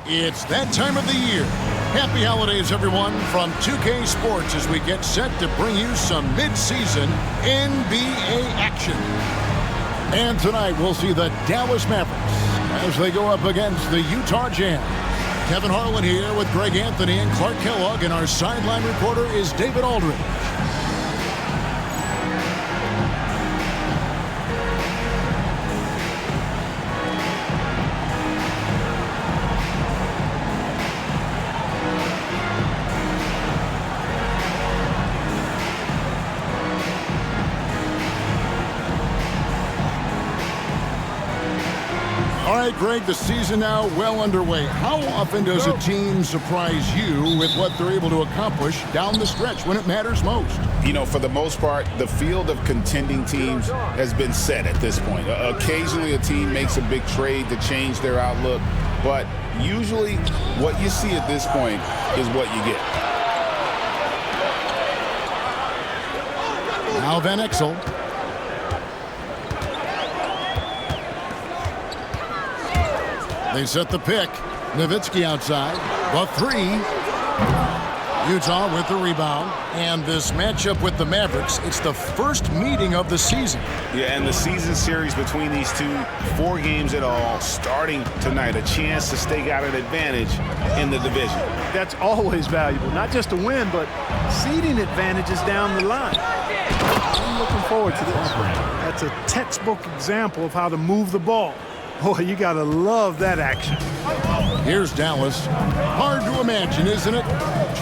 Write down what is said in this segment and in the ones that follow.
It's that time of the year. Happy holidays, everyone, from 2K Sports as we get set to bring you some mid-season NBA action. And tonight we'll see the Dallas Mavericks as they go up against the Utah Jazz. Kevin Harlan here with Greg Anthony and Clark Kellogg, and our sideline reporter is David Aldridge. All right, Greg, the season now well underway. How often does a team surprise you with what they're able to accomplish down the stretch when it matters most? You know, for the most part, the field of contending teams has been set at this point. Occasionally, a team makes a big trade to change their outlook, but usually what you see at this point is what you get. Now Van Exel. They set the pick. Nowitzki outside. The three. Utah with the rebound. And this matchup with the Mavericks, it's the first meeting of the season. Yeah, and the season series between these two, 4 games in all, starting tonight. A chance to stake out an advantage in the division. That's always valuable, not just to win, but seeding advantages down the line. I'm looking forward to this. That's a textbook example of how to move the ball. Boy, you got to love that action. Here's Dallas. Hard to imagine, isn't it?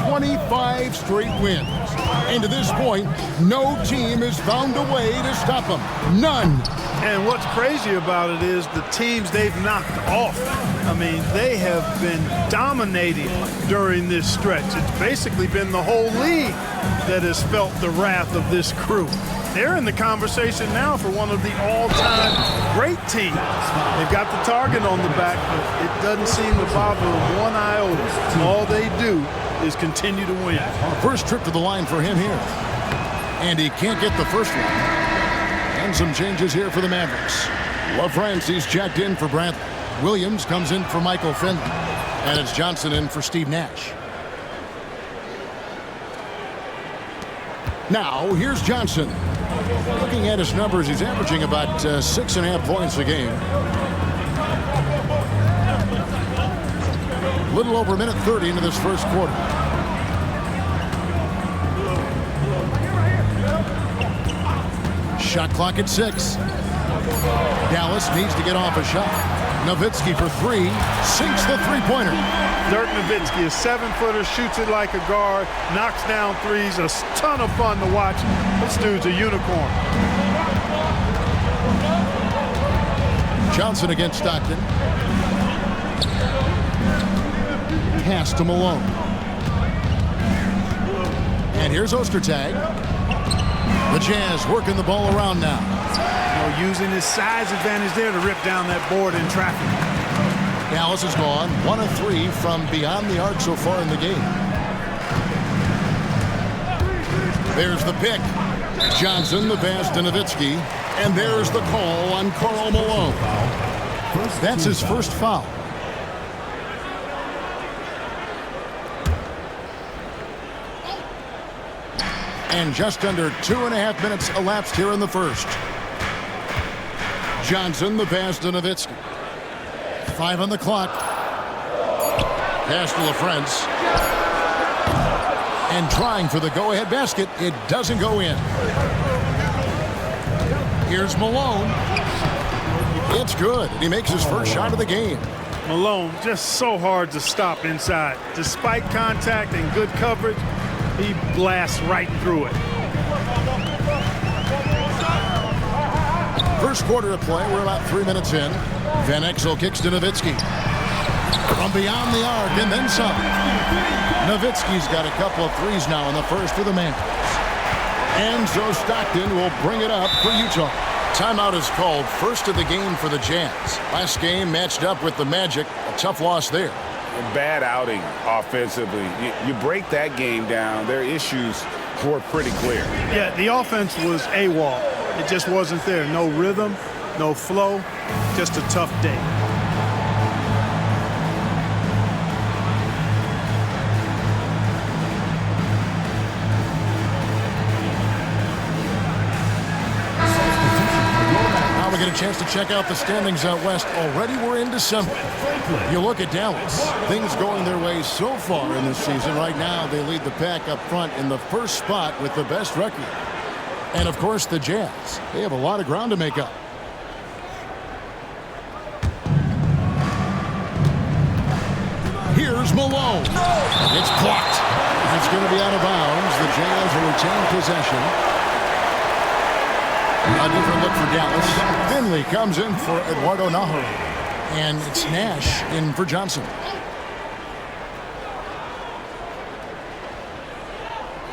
25 straight wins. And to this point, no team has found a way to stop them. None. And what's crazy about it is the teams they've knocked off. I mean, they have been dominating during this stretch. It's basically been the whole league that has felt the wrath of this crew. They're in the conversation now for one of the all-time great teams. They've got the target on the back, but it doesn't seem to bother them one iota. All they do is continue to win. First trip to the line for him here. And he can't get the first one. And some changes here for the Mavericks. LaFrancie's checked in for Brantley. Williams comes in for Michael Finley. And it's Johnson in for Steve Nash. Now, here's Johnson. Looking at his numbers, he's averaging about 6.5 points a game. A little over a minute 30 into this first quarter. Shot clock at 6. Dallas needs to get off a shot. Nowitzki for 3, sinks the three-pointer. Dirk Nowitzki, a 7-footer, shoots it like a guard, knocks down threes, a ton of fun to watch. This dude's a unicorn. Johnson against Stockton. Pass to Malone. And here's Ostertag. The Jazz working the ball around now. Using his size advantage there to rip down that board in traffic. Dallas is gone 1 of 3 from beyond the arc so far in the game. There's the pick. Johnson, the pass to Nowitzki, and there's the call on Karl Malone. That's his first foul. And just under 2.5 minutes elapsed here in the first. Johnson, the pass to Nowitzki. 5 on the clock. Pass to LaFrance. And trying for the go-ahead basket. It doesn't go in. Here's Malone. It's good. And he makes his first shot of the game. Malone just so hard to stop inside. Despite contact and good coverage, he blasts right through it. First quarter of play, we're about 3 minutes in. Van Exel kicks to Nowitzki. From beyond the arc and then some. Nowitzki's got a couple of threes now in the first for the Mavericks. And so Stockton will bring it up for Utah. Timeout is called, first of the game for the Jazz. Last game matched up with the Magic. A tough loss there. A bad outing offensively. You break that game down, their issues were pretty clear. Yeah, the offense was AWOL. It just wasn't there. No rhythm, no flow, just a tough day. chance to check out the standings out west. Already we're in December. You look at Dallas. Things going their way so far in this season. Right now, they lead the pack up front in the first spot with the best record. And, of course, the Jazz. They have a lot of ground to make up. Here's Malone. It's blocked. It's going to be out of bounds. The Jazz will retain possession. A different look for Dallas. Finley comes in for Eduardo Naho. And it's Nash in for Johnson.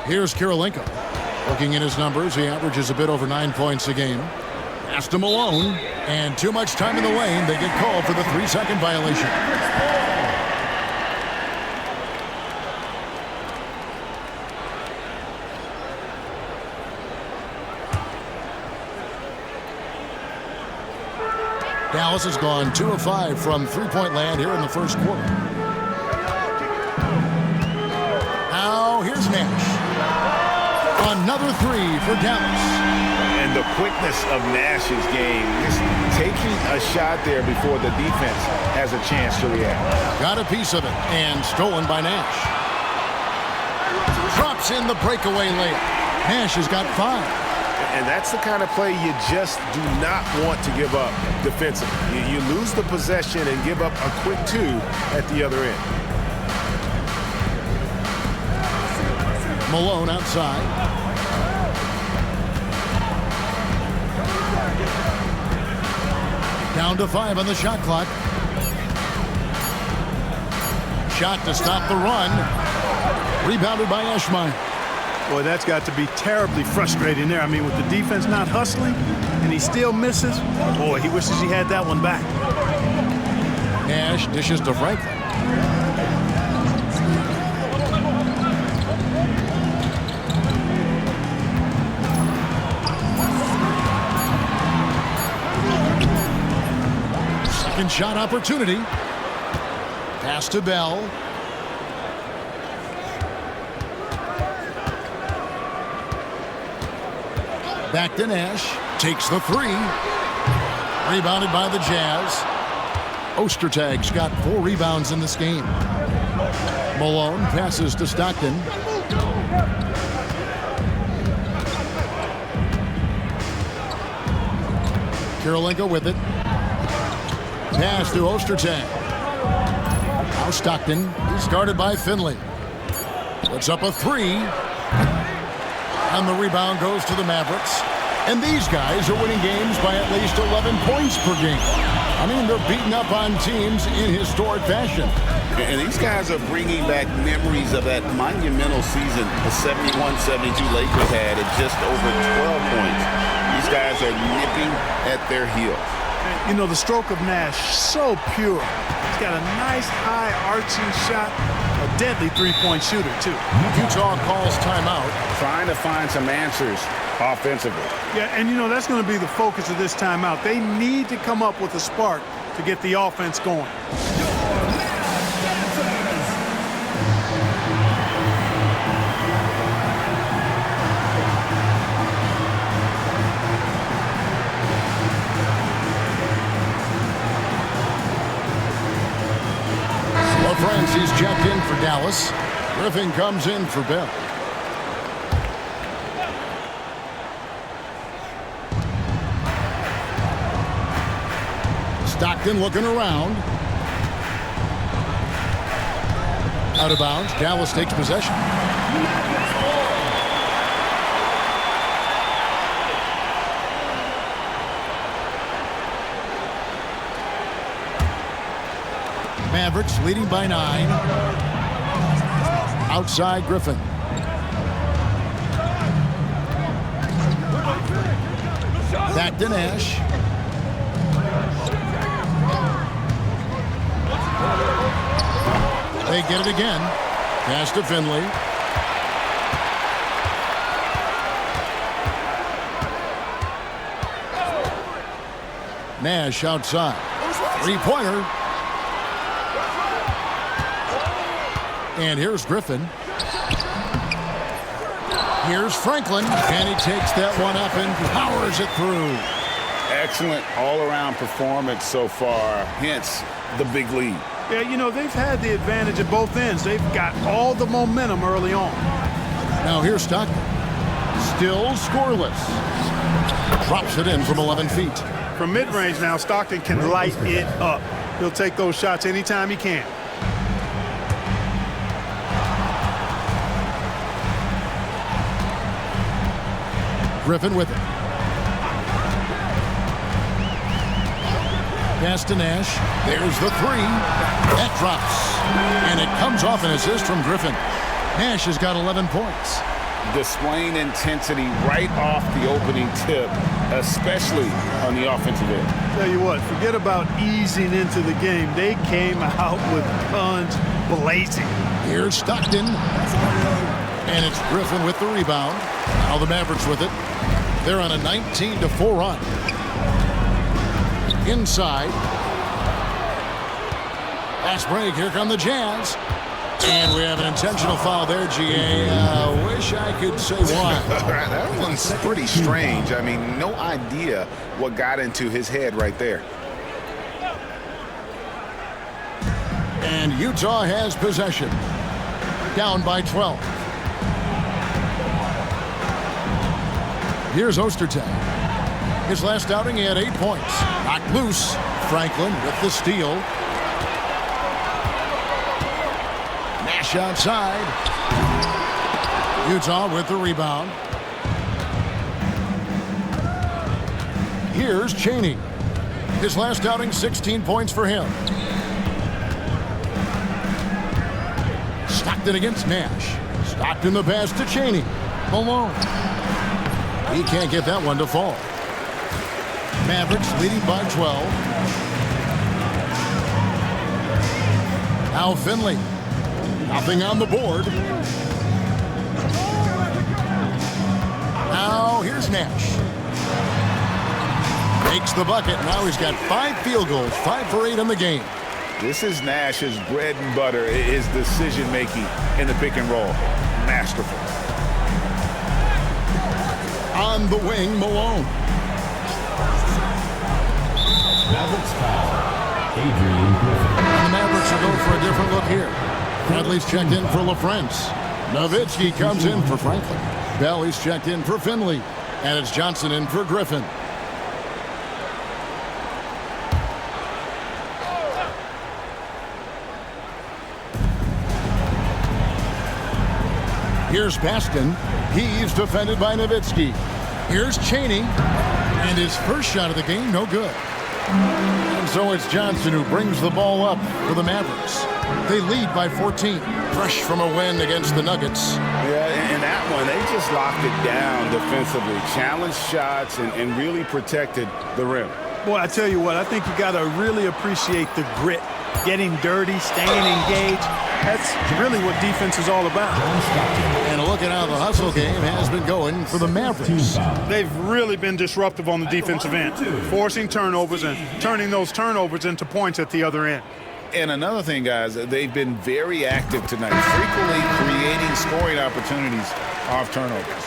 Here's Kirilenko. Looking at his numbers, he averages a bit over 9 points a game. Pass to Malone. And too much time in the lane. They get called for the 3-second violation. Dallas has gone 2 of 5 from three-point land here in the first quarter. Now here's Nash. Another three for Dallas. And the quickness of Nash's game, just taking a shot there before the defense has a chance to react. Got a piece of it and stolen by Nash. Drops in the breakaway layup. Nash has got 5. And that's the kind of play you just do not want to give up defensively. You lose the possession and give up a quick 2 at the other end. Malone outside. Down to 5 on the shot clock. Shot to stop the run. Rebounded by Eschmeyer. Boy, that's got to be terribly frustrating there. I mean, with the defense not hustling and he still misses, boy, he wishes he had that one back. Nash dishes to Franklin. Second shot opportunity. Pass to Bell. Back to Nash. Takes the 3. Rebounded by the Jazz. Ostertag's got 4 rebounds in this game. Malone passes to Stockton. Kirilenko with it. Pass to Ostertag. Now Stockton. He's guarded by Finley. Puts up a 3. And the rebound goes to the Mavericks. And these guys are winning games by at least 11 points per game. I mean, they're beating up on teams in historic fashion. And these guys are bringing back memories of that monumental season the 71-72 Lakers had at just over 12 points. These guys are nipping at their heels. You know, the stroke of Nash, so pure. He's got a nice high arching shot. A deadly three-point shooter, too. Utah calls timeout. Trying to find some answers offensively. Yeah, and you know, that's going to be the focus of this timeout. They need to come up with a spark to get the offense going. He's checked in for Dallas. Griffin comes in for Bell. Stockton looking around. Out of bounds. Dallas takes possession. Mavericks leading by 9. Outside Griffin. Back to Nash. They get it again. Pass to Finley. Nash outside. Three-pointer. And here's Griffin. Here's Franklin. And he takes that one up and powers it through. Excellent all-around performance so far, hence the big lead. Yeah, you know, they've had the advantage at both ends. They've got all the momentum early on. Now here's Stockton. Still scoreless. Drops it in from 11 feet. From mid-range now, Stockton can light it up. He'll take those shots anytime he can. Griffin with it. Pass to Nash. There's the three. That drops. And it comes off an assist from Griffin. Nash has got 11 points. Displaying intensity right off the opening tip, especially on the offensive end. Tell you what, forget about easing into the game. They came out with guns blazing. Here's Stockton. And it's Griffin with the rebound. Now the Mavericks with it. They're on a 19-4 run. Inside. Fast break. Here come the Jazz. And we have an intentional foul there, GA. Wish I could say why. That one's pretty strange. I mean, no idea what got into his head right there. And Utah has possession. Down by 12. Here's Ostertag. His last outing, he had 8 points. Knocked loose. Franklin with the steal. Nash outside. Utah with the rebound. Here's Chaney. His last outing, 16 points for him. Stockton against Nash. Stockton the pass to Chaney. Malone. He can't get that one to fall. Mavericks leading by 12. Now Finley. Nothing on the board. Now here's Nash. Makes the bucket. Now he's got 5 field goals, 5 for 8 in the game. This is Nash's bread and butter, his decision-making in the pick and roll. Masterful. On the wing, Malone. Mavericks foul. Adrian Griffin. And the Mavericks will go for a different look here. Bradley's checked in for LaFrance. Nowitzki comes in for Franklin. Belly's checked in for Finley. And it's Johnson in for Griffin. Here's Baston. He's defended by Nowitzki. Here's Chaney. And his first shot of the game, no good. And so it's Johnson who brings the ball up for the Mavericks. They lead by 14. Fresh from a win against the Nuggets. Yeah, in that one, they just locked it down defensively. Challenged shots and really protected the rim. Boy, I tell you what, I think you got to really appreciate the grit. Getting dirty, staying engaged. That's really what defense is all about. And look at how the hustle game has been going for the Mavericks. They've really been disruptive on the defensive end, forcing turnovers and turning those turnovers into points at the other end. And another thing, guys, they've been very active tonight, frequently creating scoring opportunities off turnovers.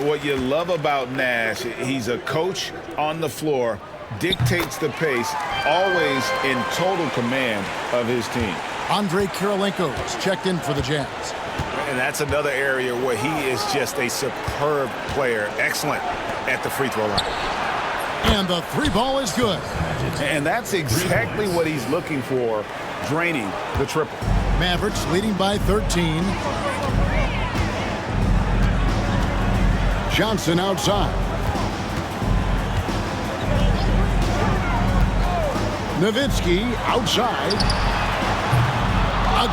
What you love about Nash, he's a coach on the floor, dictates the pace, always in total command of his team. Andre Kirilenko is checked in for the Jazz. And that's another area where he is just a superb player, excellent at the free throw line. And the 3 ball is good. And that's exactly what he's looking for, draining the triple. Mavericks leading by 13. Johnson outside. Nowitzki outside.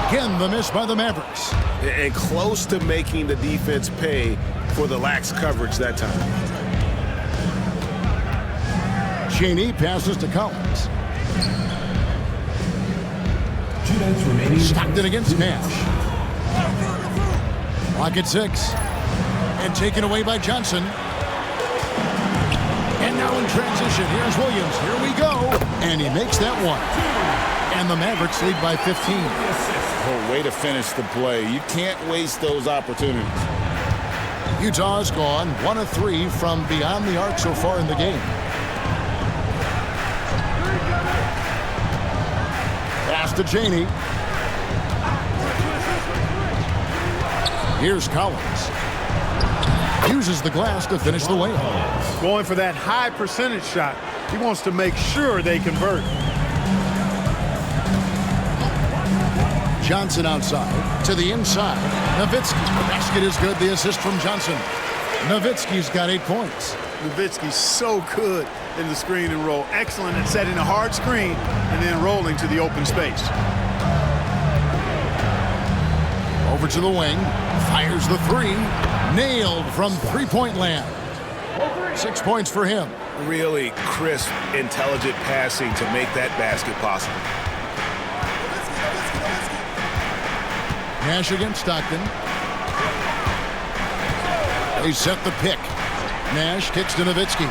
Again, the miss by the Mavericks. And close to making the defense pay for the lax coverage that time. Chaney passes to Collins. 2 minutes remaining. Stockton against Nash. Clock at 6. And taken away by Johnson. And now in transition, here's Williams. Here we go. And he makes that one. And the Mavericks lead by 15. Oh, way to finish the play. You can't waste those opportunities. Utah's gone 1 of 3 from beyond the arc so far in the game. to Cheney. Here's Collins. Uses the glass to finish the layup. Going for that high percentage shot. He wants to make sure they convert. Johnson outside to the inside. Nowitzki. The basket is good. The assist from Johnson. Nowitzki's got 8 points. Nowitzki's so good in the screen and roll. Excellent at setting a hard screen and then rolling to the open space. Over to the wing. Fires the three. Nailed from three-point land. 6 points for him. Really crisp, intelligent passing to make that basket possible. Nash against Stockton. They set the pick. Nash kicks to Nowitzki.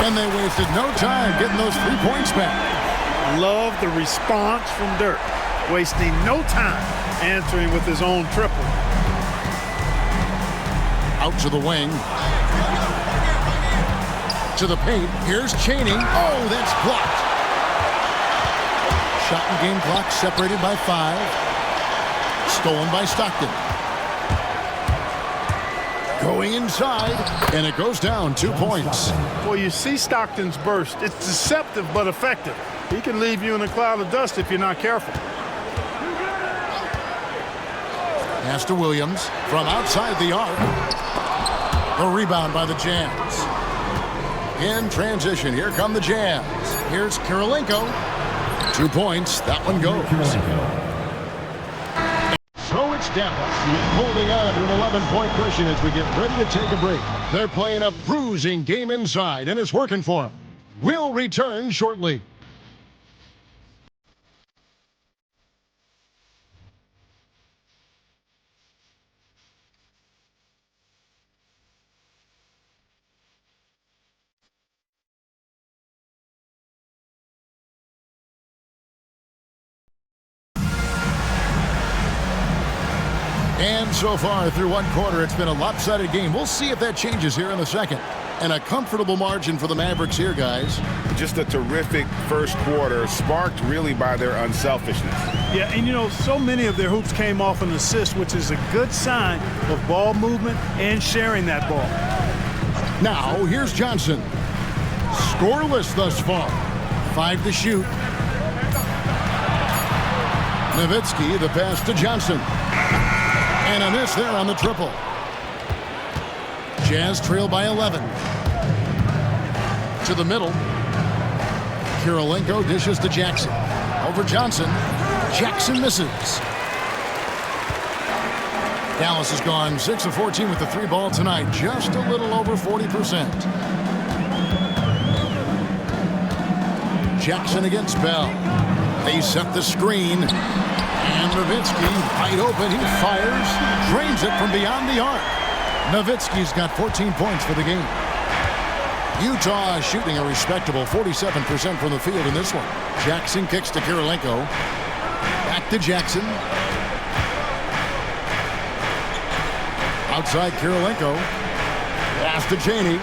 And they wasted no time getting those 3 points back. Love the response from Dirk. Wasting no time answering with his own triple. Out to the wing. To the paint. Here's Cheney. Oh, that's blocked. Shot and game clock separated by 5. Stolen by Stockton. Going inside, and it goes down 2 points. Well, you see Stockton's burst. It's deceptive but effective. He can leave you in a cloud of dust if you're not careful. Pass to Williams from outside the arc. The rebound by the Jazz. In transition, here come the Jazz. Here's Kirilenko. 2 points. That one goes. So it's Dallas holding on to an 11-point cushion as we get ready to take a break. They're playing a bruising game inside, and it's working for them. We'll return shortly. And so far through one quarter, it's been a lopsided game. We'll see if that changes here in the second. And a comfortable margin for the Mavericks here, guys. Just a terrific first quarter, sparked really by their unselfishness. Yeah, and you know, so many of their hoops came off an assist, which is a good sign of ball movement and sharing that ball. Now, here's Johnson. Scoreless thus far. 5 to shoot. Nowitzki, the pass to Johnson. And a miss there on the triple. Jazz trail by 11. To the middle. Kirilenko dishes to Jackson. Over Johnson. Jackson misses. Dallas has gone 6 of 14 with the 3 ball tonight. Just a little over 40%. Jackson against Bell. They set the screen. And Nowitzki, wide open, he fires, drains it from beyond the arc. Nowitzki's got 14 points for the game. Utah shooting a respectable 47% from the field in this one. Jackson kicks to Kirilenko. Back to Jackson. Outside Kirilenko. Pass to Cheney.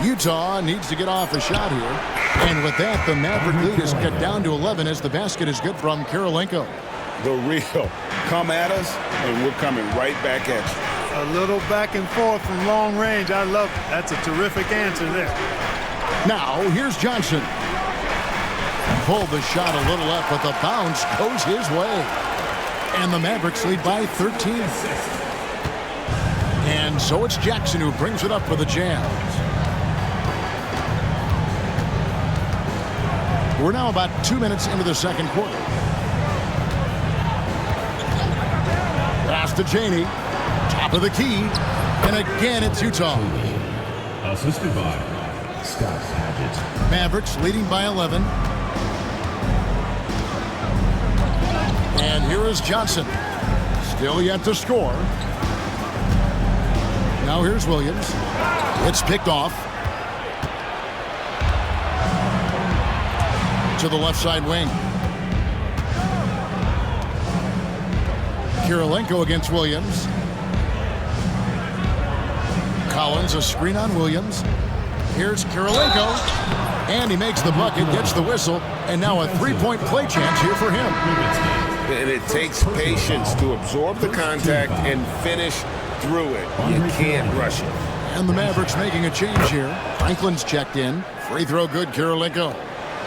Utah needs to get off a shot here. And with that, the Maverick lead is cut down to 11 as the basket is good from Kirilenko. The real come at us, and we're coming right back at you. A little back and forth from long range. I love it. That's a terrific answer there. Now, here's Johnson. Pulled the shot a little up, but the bounce goes his way. And the Mavericks lead by 13. And so it's Jackson who brings it up for the Jazz. We're now about 2 minutes into the second quarter. Pass to Cheney. Top of the key. And again, it's Utah. Assisted by Scott Hadgett. Mavericks leading by 11. And here is Johnson. Still yet to score. Now here's Williams. It's picked off. To the left side wing. Kirilenko against Williams. Collins, a screen on Williams. Here's Kirilenko. And he makes the bucket, gets the whistle, and now a three-point play chance here for him. And it takes patience to absorb the contact and finish through it. You can't rush it. And the Mavericks making a change here. Franklin's checked in. Free throw good, Kirilenko.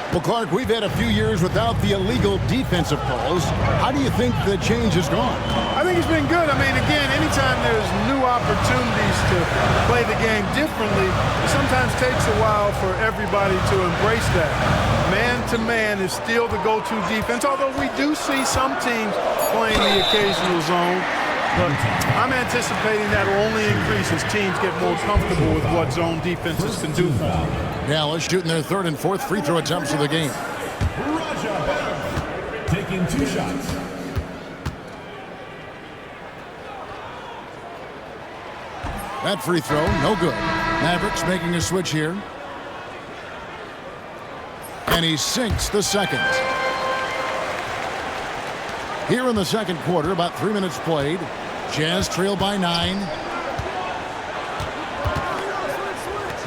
Well, Clark, we've had a few years without the illegal defensive calls. How do you think the change has gone? I think it's been good. I mean, again, anytime there's new opportunities to play the game differently, it sometimes takes a while for everybody to embrace that. Man-to-man is still the go-to defense, although we do see some teams playing the occasional zone. But I'm anticipating that will only increase as teams get more comfortable with what zone defenses can do for them. Dallas shooting their third and fourth free throw attempts of the game. Taking 2 shots. That free throw, no good. Mavericks making a switch here. And he sinks the second. Here in the second quarter, about 3 minutes played. Jazz trail by 9.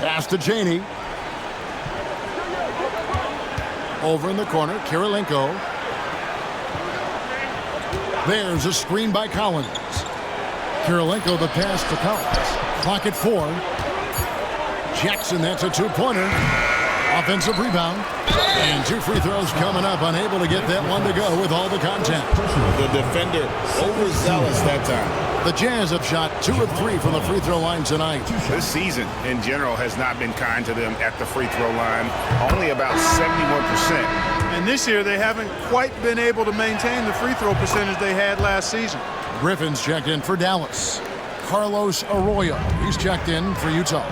Pass to Chaney. Over in the corner, Kirilenko. There's a screen by Collins. Kirilenko the pass to Collins. Clock at 4. Jackson, that's a two-pointer. Offensive rebound. And 2 free throws coming up. Unable to get that one to go with all the contact. The defender overzealous that time. The Jazz have shot 2 of 3 from the free throw line tonight. This season, in general, has not been kind to them at the free throw line. Only about 71%. And this year, they haven't quite been able to maintain the free throw percentage they had last season. Griffin's checked in for Dallas. Carlos Arroyo, he's checked in for Utah.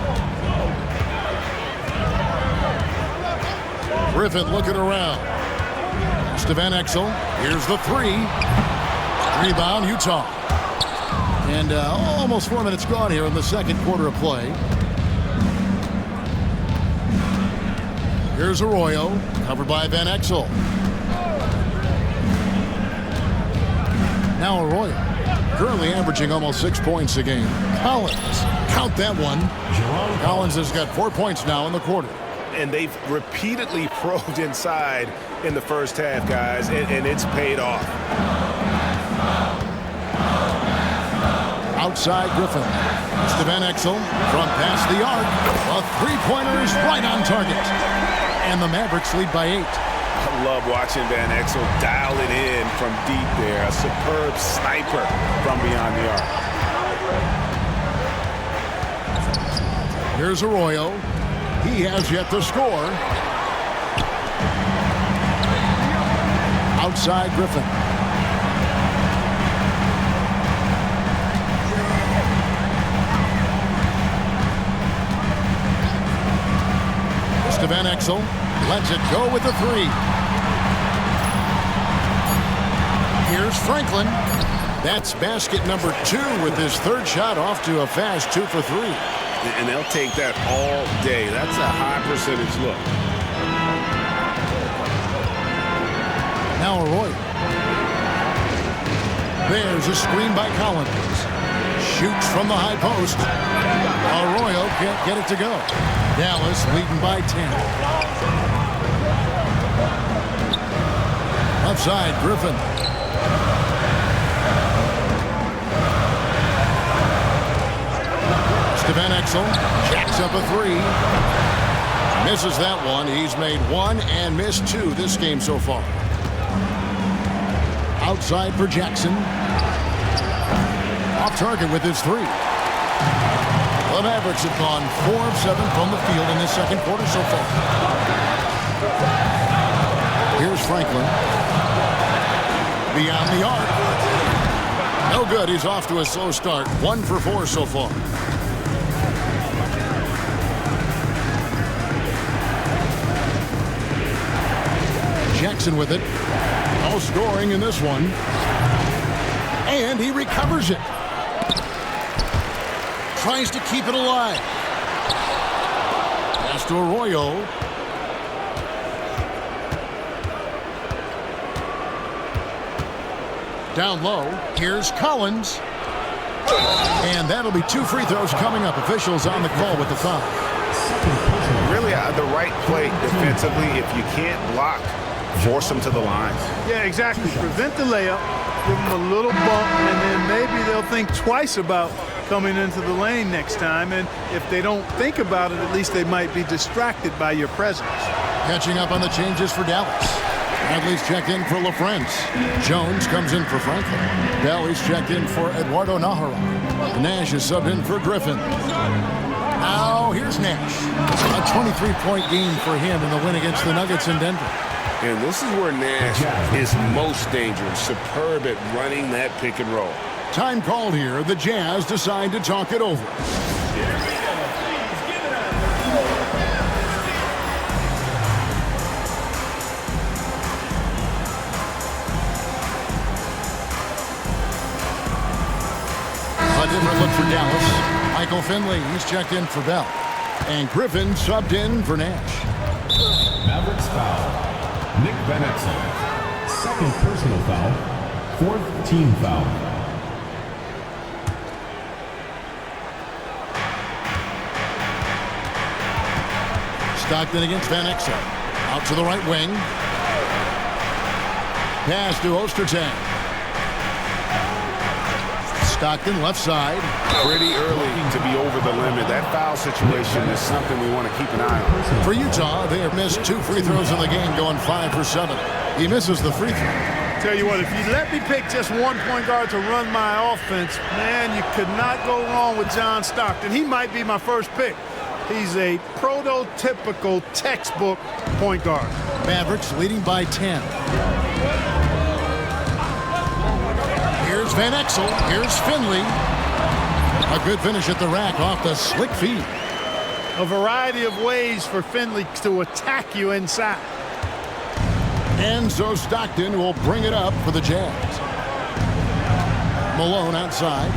Griffin looking around. Steven Exel, here's the 3. Rebound, Utah. And almost 4 minutes gone here in the second quarter of play. Here's Arroyo, covered by Van Exel. Now Arroyo, currently averaging almost 6 points a game. Collins, count that one. Collins has got 4 points now in the quarter. And they've repeatedly probed inside in the first half, guys, and it's paid off. Outside Griffin. Steven Exel from past the arc. A three-pointer is right on target. And the Mavericks lead by 8. I love watching Van Exel dial it in from deep there. A superb sniper from beyond the arc. Here's Arroyo. He has yet to score. Outside Griffin. Steven Exel lets it go with the 3. Here's Franklin. That's basket number 2 with his third shot off to a fast 2 for 3. And they'll take that all day. That's a high percentage look. Now Arroyo. There's a screen by Collins. Shoots from the high post. Arroyo can't get it to go. Dallas leading by 10. Left side, Griffin. Steven Exel jacks up a 3. Misses that one. He's made 1 and missed 2 this game so far. Outside for Jackson. Off target with his 3. The Mavericks have gone 4 of 7 from the field in this second quarter so far. Here's Franklin. Beyond the arc. No good. He's off to a slow start. 1 for 4 so far. Jackson with it. No scoring in this one. And he recovers it. Tries to keep it alive. Pass to Arroyo. Down low. Here's Collins. And that'll be 2 free throws coming up. Officials on the call with the foul. Really, the right play defensively. If you can't block, force them to the lines. Yeah, exactly. Prevent the layup, give them a little bump, and then maybe they'll think twice about coming into the lane next time. And if they don't think about it, at least they might be distracted by your presence. Catching up on the changes for Dallas. Bradley's checked in for LaFrance. Jones comes in for Franklin. Bailey's checked in for Eduardo Nahara. Nash is subbed in for Griffin. Now here's Nash. A 23-point game for him in the win against the Nuggets in Denver. And this is where Nash is most dangerous. Superb at running that pick and roll. Time called here. The Jazz decide to talk it over. A different look for Dallas. Michael Finley, he's checked in for Bell. And Griffin subbed in for Nash. Mavericks foul. Nick Van Exel. Second personal foul. Fourth team foul. Stockton against Van Exel. Out to the right wing. Pass to Ostertag. Stockton left side. Pretty early to be over the limit. That foul situation is something we want to keep an eye on. For Utah, they have missed 2 free throws in the game, going 5 for 7. He misses the free throw. Tell you what, if you let me pick just one point guard to run my offense, man, you could not go wrong with John Stockton. He might be my first pick. He's a prototypical textbook point guard. Mavericks leading by 10. Here's Van Exel. Here's Finley. A good finish at the rack off the slick feed. A variety of ways for Finley to attack you inside. And so Stockton will bring it up for the Jazz. Malone outside.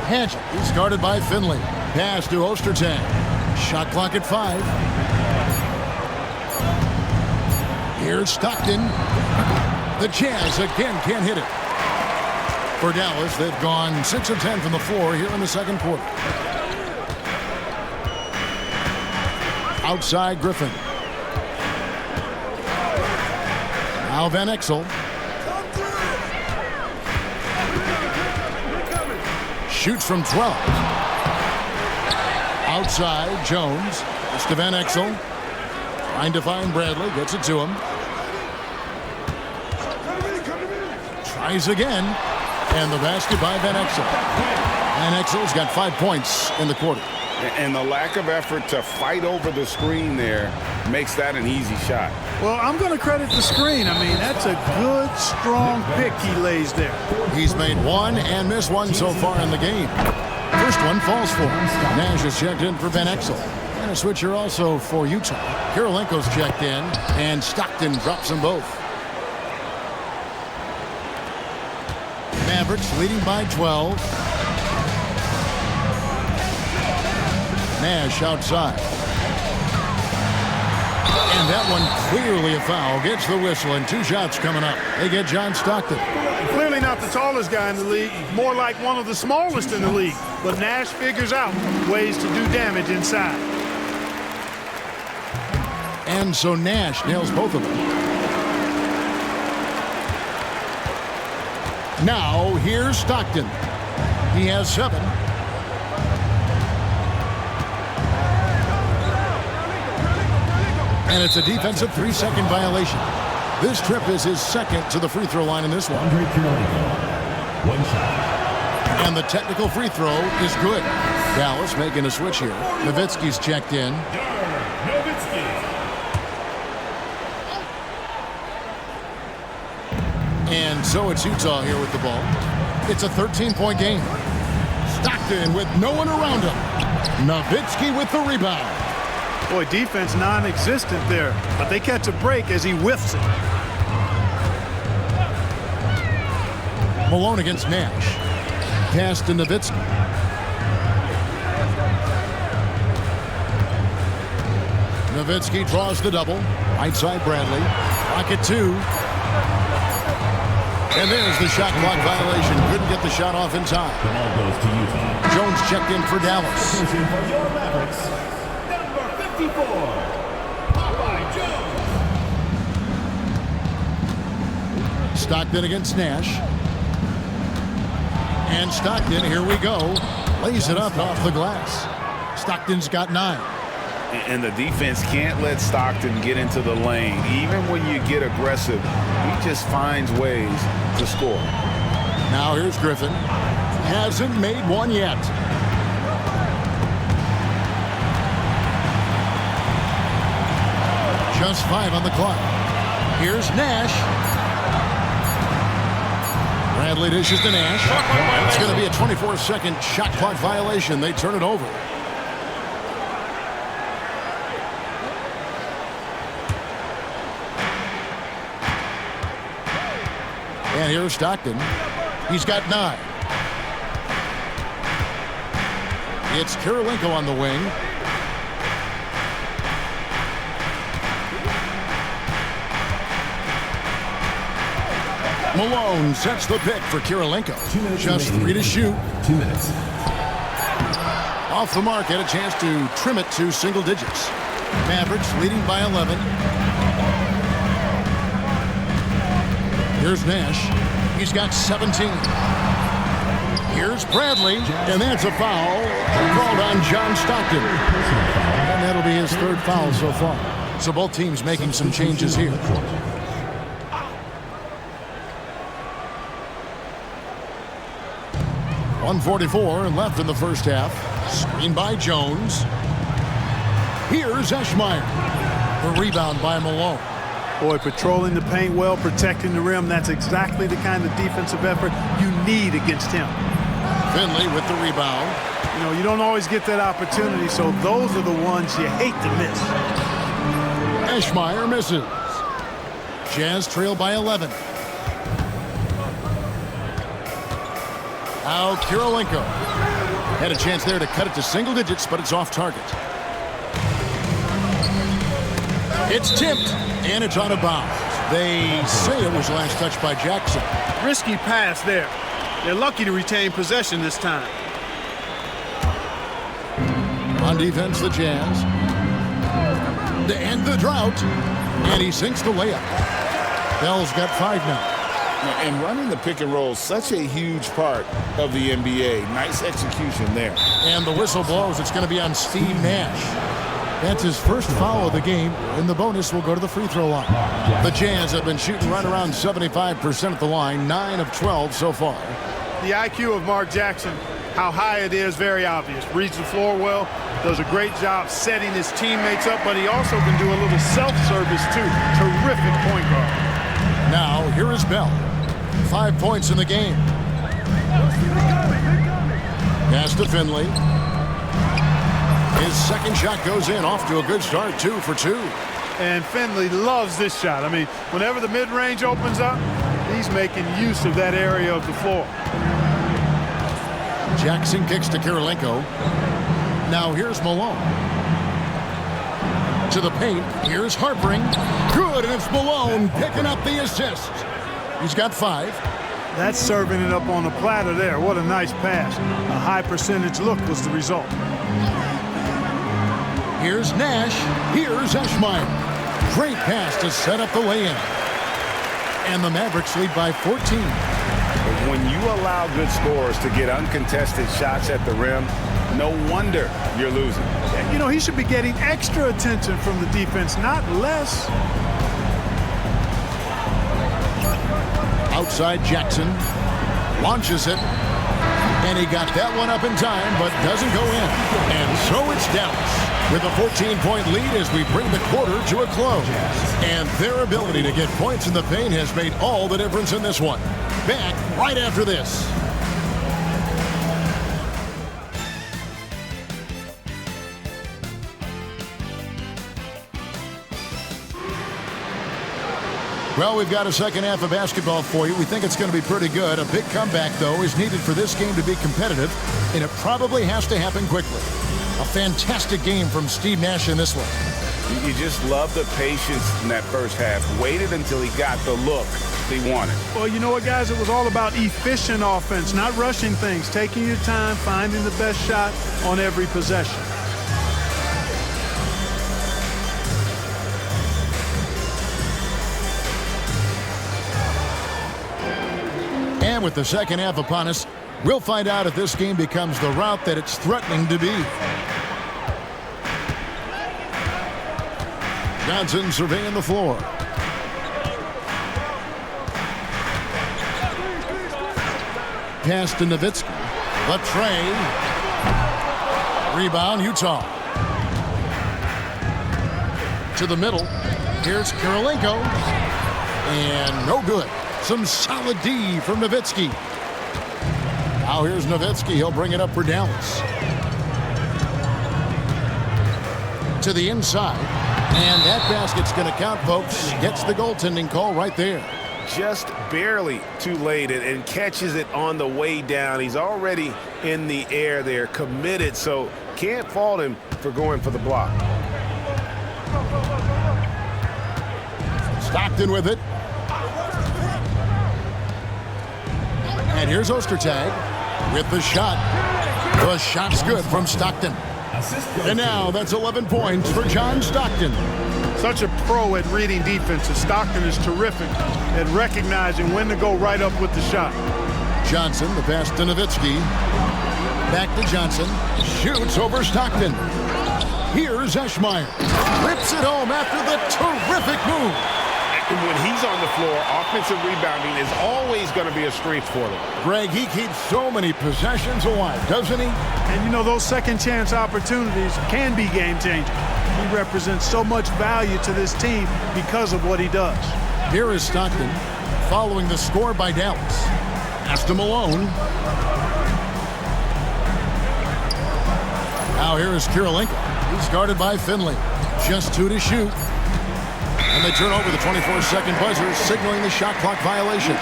Hadget is guarded by Finley. Pass to Ostertag. Shot clock at 5. Here's Stockton. The Jazz again can't hit it. For Dallas, they've gone 6 of 10 from the floor here in the second quarter. Outside Griffin. Now Van Exel. Shoots from 12. Outside Jones. It's to Van Exel. Trying to find Bradley. Gets it to him. Tries again. And the basket by Van Exel. Van Exel's got 5 points in the quarter. And the lack of effort to fight over the screen there makes that an easy shot. Well, I'm going to credit the screen. I mean, that's a good, strong pick he lays there. He's made 1 and missed 1 so far in the game. First one falls for him. Nash is checked in for Van Exel. And a switcher also for Utah. Kirilenko's checked in, and Stockton drops them both. Mavericks leading by 12. Nash outside. And that one clearly a foul. Gets the whistle, and 2 shots coming up. They get John Stockton. Clearly not the tallest guy in the league, more like one of the smallest in the league. But Nash figures out ways to do damage inside. And so Nash nails both of them. Now here's Stockton. He has 7. And it's a defensive 3-second violation. This trip is his 2nd to the free throw line in this one. One shot. And the technical free throw is good. Dallas making a switch here. Nowitzki's checked in. And so it's Utah here with the ball. It's a 13-point game. Stockton with no one around him. Nowitzki with the rebound. Boy, defense non-existent there, but they catch a break as he whiffs it. Malone against Nash. Pass to Nowitzki. Nowitzki draws the double. Right side Bradley. Pocket 2. And there's the shot clock violation. Couldn't get the shot off in time. The ball goes to Utah. Jones checked in for Dallas. Finishing for your Mavericks, number 54, Jones. Stockton against Nash. And Stockton, here we go, lays it up off the glass. Stockton's got 9. And the defense can't let Stockton get into the lane. Even when you get aggressive, he just finds ways to score. Now here's Griffin. Hasn't made one yet. Just 5 on the clock. Here's Nash. Bradley dishes to Nash. It's going to be a 24-second shot clock violation. They turn it over. And here's Stockton. He's got 9. It's Kirilenko on the wing. Malone sets the pick for Kirilenko. Just 3 to shoot. 2 minutes. Off the mark, had a chance to trim it to single digits. Mavericks leading by 11. Here's Nash. He's got 17. Here's Bradley, and that's a foul called on John Stockton. And that'll be his 3rd foul so far. So both teams making some changes here. .144 left in the first half. Screen by Jones. Here's Eschmeyer. The rebound by Malone. Boy, patrolling the paint well, protecting the rim. That's exactly the kind of defensive effort you need against him. Finley with the rebound. You know, you don't always get that opportunity, so those are the ones you hate to miss. Eschmeyer misses. Jazz trail by 11. Now Kirilenko. Had a chance there to cut it to single digits, but it's off target. It's tipped, and it's out of bounds. They say it was last touched by Jackson. Risky pass there. They're lucky to retain possession this time. On defense, the Jazz. To end the drought, and he sinks the layup. Bell's got 5 now. And running the pick and roll is such a huge part of the NBA. Nice execution there. And the whistle blows. It's going to be on Steve Nash. That's his first foul of the game, and the bonus will go to the free throw line. The Jazz have been shooting right around 75% at the line, 9 of 12 so far. The IQ of Mark Jackson, how high it is, very obvious. Reads the floor well, does a great job setting his teammates up, but he also can do a little self-service too. Terrific point guard. Now, here is Bell. 5 points in the game. Pass to Finley. His second shot goes in, off to a good start, 2 for 2. And Finley loves this shot. I mean, whenever the mid-range opens up, he's making use of that area of the floor. Jackson kicks to Kirilenko. Now here's Malone. To the paint, here's Harpering. Good, and it's Malone picking up the assist. He's got 5. That's serving it up on the platter there. What a nice pass. A high percentage look was the result. Here's Nash. Here's Eschmeyer. Great pass to set up the lay-in. And the Mavericks lead by 14. When you allow good scorers to get uncontested shots at the rim, no wonder you're losing. You know, he should be getting extra attention from the defense, not less. Outside Jackson. Launches it. And he got that one up in time, but doesn't go in. And so it's Dallas with a 14-point lead as we bring the quarter to a close. And their ability to get points in the paint has made all the difference in this one. Back right after this. Well, we've got a second half of basketball for you. We think it's going to be pretty good. A big comeback, though, is needed for this game to be competitive, and it probably has to happen quickly. A fantastic game from Steve Nash in this one. You just love the patience in that first half. Waited until he got the look he wanted. Well, you know what, guys? It was all about efficient offense, not rushing things, taking your time, finding the best shot on every possession. And with the second half upon us, we'll find out if this game becomes the route that it's threatening to be. Johnson surveying the floor. Pass to Nowitzki. The tray. Rebound, Utah. To the middle. Here's Kirilenko. And no good. Some solid D from Nowitzki. Now here's Nowitzki. He'll bring it up for Dallas. To the inside. And that basket's going to count, folks. Gets the goaltending call right there. Just barely too late and catches it on the way down. He's already in the air there, committed, so can't fault him for going for the block. Stockton with it. And here's Ostertag with the shot. The shot's good from Stockton. And now that's 11 points for John Stockton. Such a pro at reading defenses. Stockton is terrific at recognizing when to go right up with the shot. Johnson, the pass to Nowitzki. Back to Johnson. Shoots over Stockton. Here's Eschmeyer. Rips it home after the terrific move. When he's on the floor, offensive rebounding is always going to be a strength for them. Greg, he keeps so many possessions alive, doesn't he? And you know, those second chance opportunities can be game changing. He represents so much value to this team because of what he does. Here is Stockton following the score by Dallas. Pass to Malone. Now here is Kirilenko. He's guarded by Finley. Just 2 to shoot. And they turn over the 24-second buzzer, signaling the shot clock violation.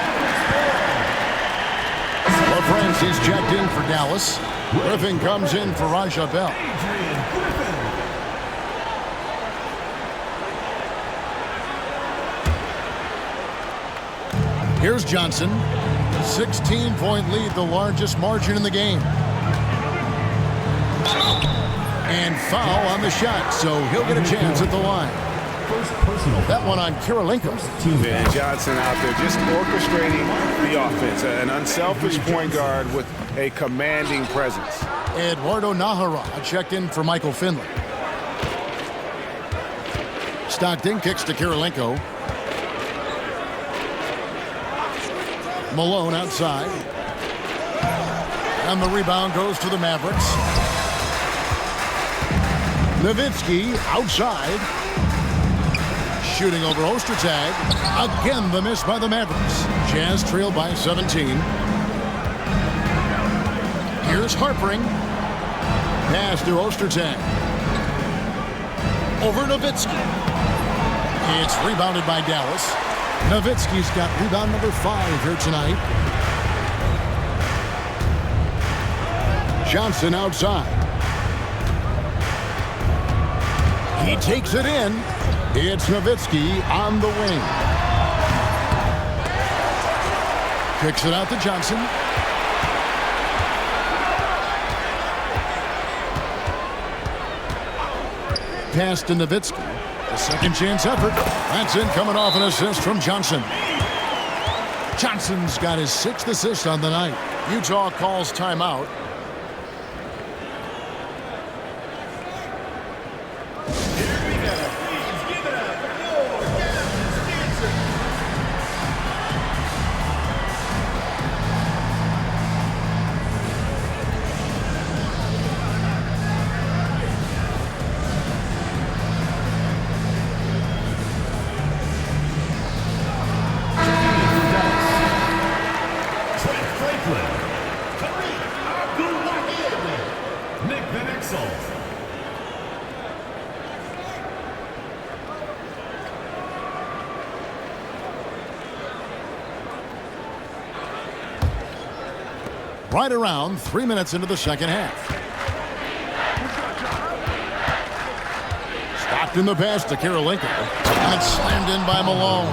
LaFrancis checked in for Dallas. Griffin comes in for Raja Bell. Here's Johnson. 16-point lead, the largest margin in the game. And foul on the shot, so he'll get a chance at the line. That one on Kirilenko's team. And Johnson out there just orchestrating the offense. An unselfish point guard with a commanding presence. Eduardo Nahara checked in for Michael Finley. Stockton kicks to Kirilenko. Malone outside. And the rebound goes to the Mavericks. Nowitzki outside. Shooting over Ostertag. Again, the miss by the Mavericks. Jazz trailed by 17. Here's Harpering. Pass to Ostertag. Over Nowitzki. It's rebounded by Dallas. Nowitzki's got rebound number 5 here tonight. Johnson outside. He takes it in. It's Nowitzki on the wing. Kicks it out to Johnson. Pass to Nowitzki. A second chance effort. That's in, coming off an assist from Johnson. Johnson's got his 6th assist on the night. Utah calls timeout. Right around 3 minutes into the second half. Stockton the pass to Kirilenko. And it's slammed in by Malone.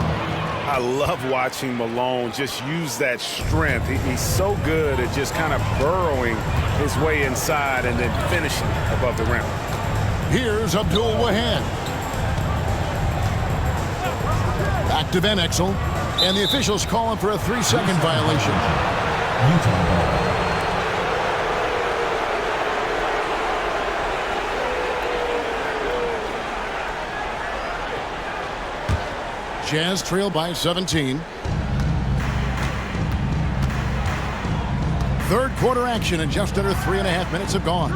I love watching Malone just use that strength. He's so good at just kind of burrowing his way inside and then finishing above the rim. Here's Abdul Wahab. Back to Van Exel. And the officials call him for a 3-second violation. Utah ball. Jazz trail by 17. Third quarter action, and just under 3.5 minutes have gone.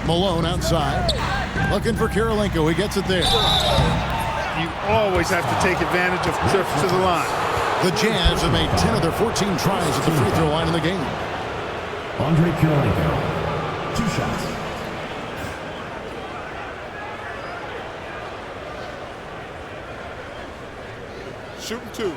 Malone outside, looking for Kirilenko. He gets it there. You always have to take advantage of trips to the line. The Jazz have made 10 of their 14 tries at the free throw line in the game. Andre Kirilenko, 2 shots. Shooting 2.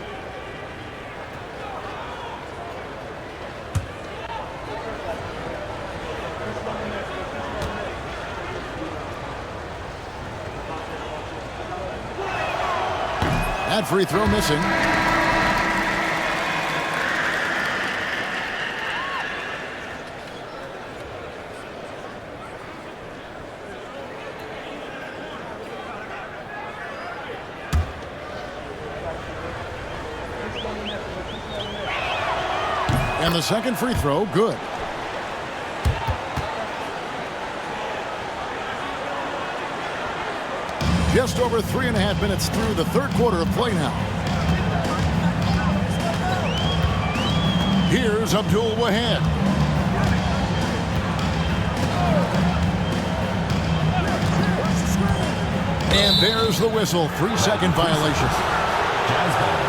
That free throw missing. And the second free throw, good. Just over 3.5 minutes through the third quarter of play now. Here's Abdul Wahab. And there's the whistle. 3-second violation. Jazz ball.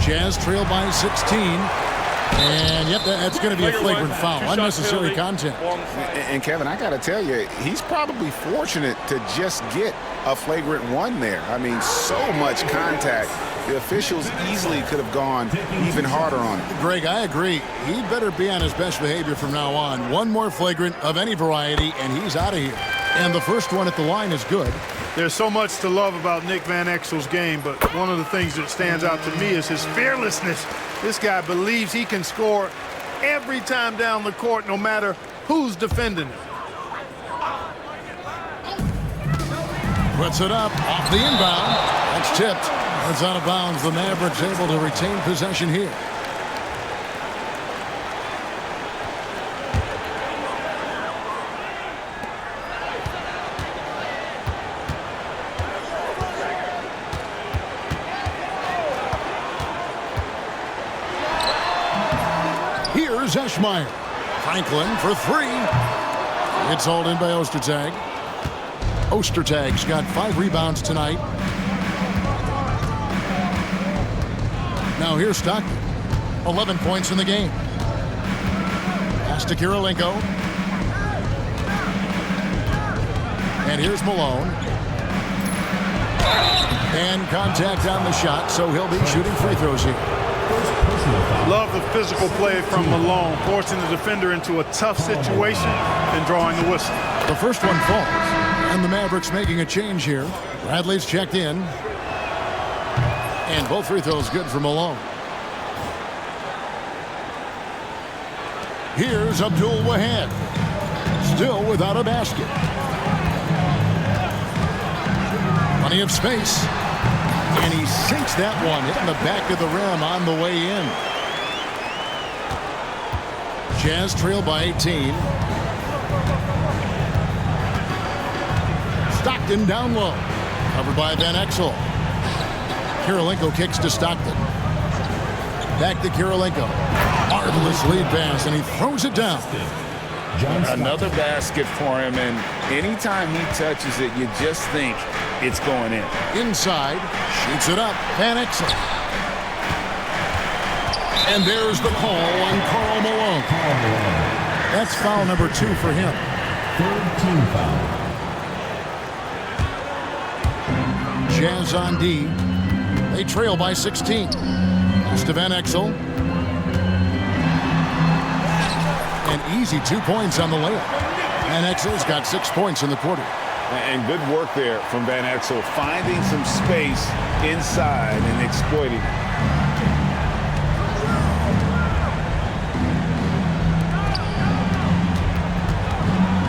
Jazz trail by 16. And, yep, that's going to be a flagrant foul. Unnecessary contact. And Kevin, I got to tell you, he's probably fortunate to just get a flagrant 1 there. I mean, so much contact. The officials easily could have gone even harder on him. Greg, I agree. He'd better be on his best behavior from now on. One more flagrant of any variety, and he's out of here. And the first one at the line is good. There's so much to love about Nick Van Exel's game, but one of the things that stands out to me is his fearlessness. This guy believes he can score every time down the court, no matter who's defending him. Puts it up off the inbound. That's tipped. That's out of bounds. The Mavericks able to retain possession here. Here's Eschmeyer. Franklin for 3. It's hauled in by Ostertag. Ostertag's got 5 rebounds tonight. Now here's Stockton. 11 points in the game. Pass to Kirilenko. And here's Malone. And contact on the shot, so he'll be shooting free throws here. Love the physical play from Malone, forcing the defender into a tough situation and drawing the whistle. The first one falls, and the Mavericks making a change here. Bradley's checked in. And both free throws good for Malone. Here's Abdul Wahab. Still without a basket. Plenty of space. And he sinks that one, hitting the back of the rim on the way in. Jazz trail by 18. Stockton down low. Covered by Van Exel. Kirilenko kicks to Stockton. Back to Kirilenko. Marvelous lead pass, and he throws it down. Another basket for him, and anytime he touches it, you just think it's going in. Inside, shoots it up. Van Exel. And there's the call on Karl Malone. That's foul number 2 for him. 3rd team foul. Jazz on D. They trail by 16. Pass to Van Exel. An easy 2 points on the layup. And Exel's got 6 points in the quarter. And good work there from Van Exel, finding some space inside and exploiting it.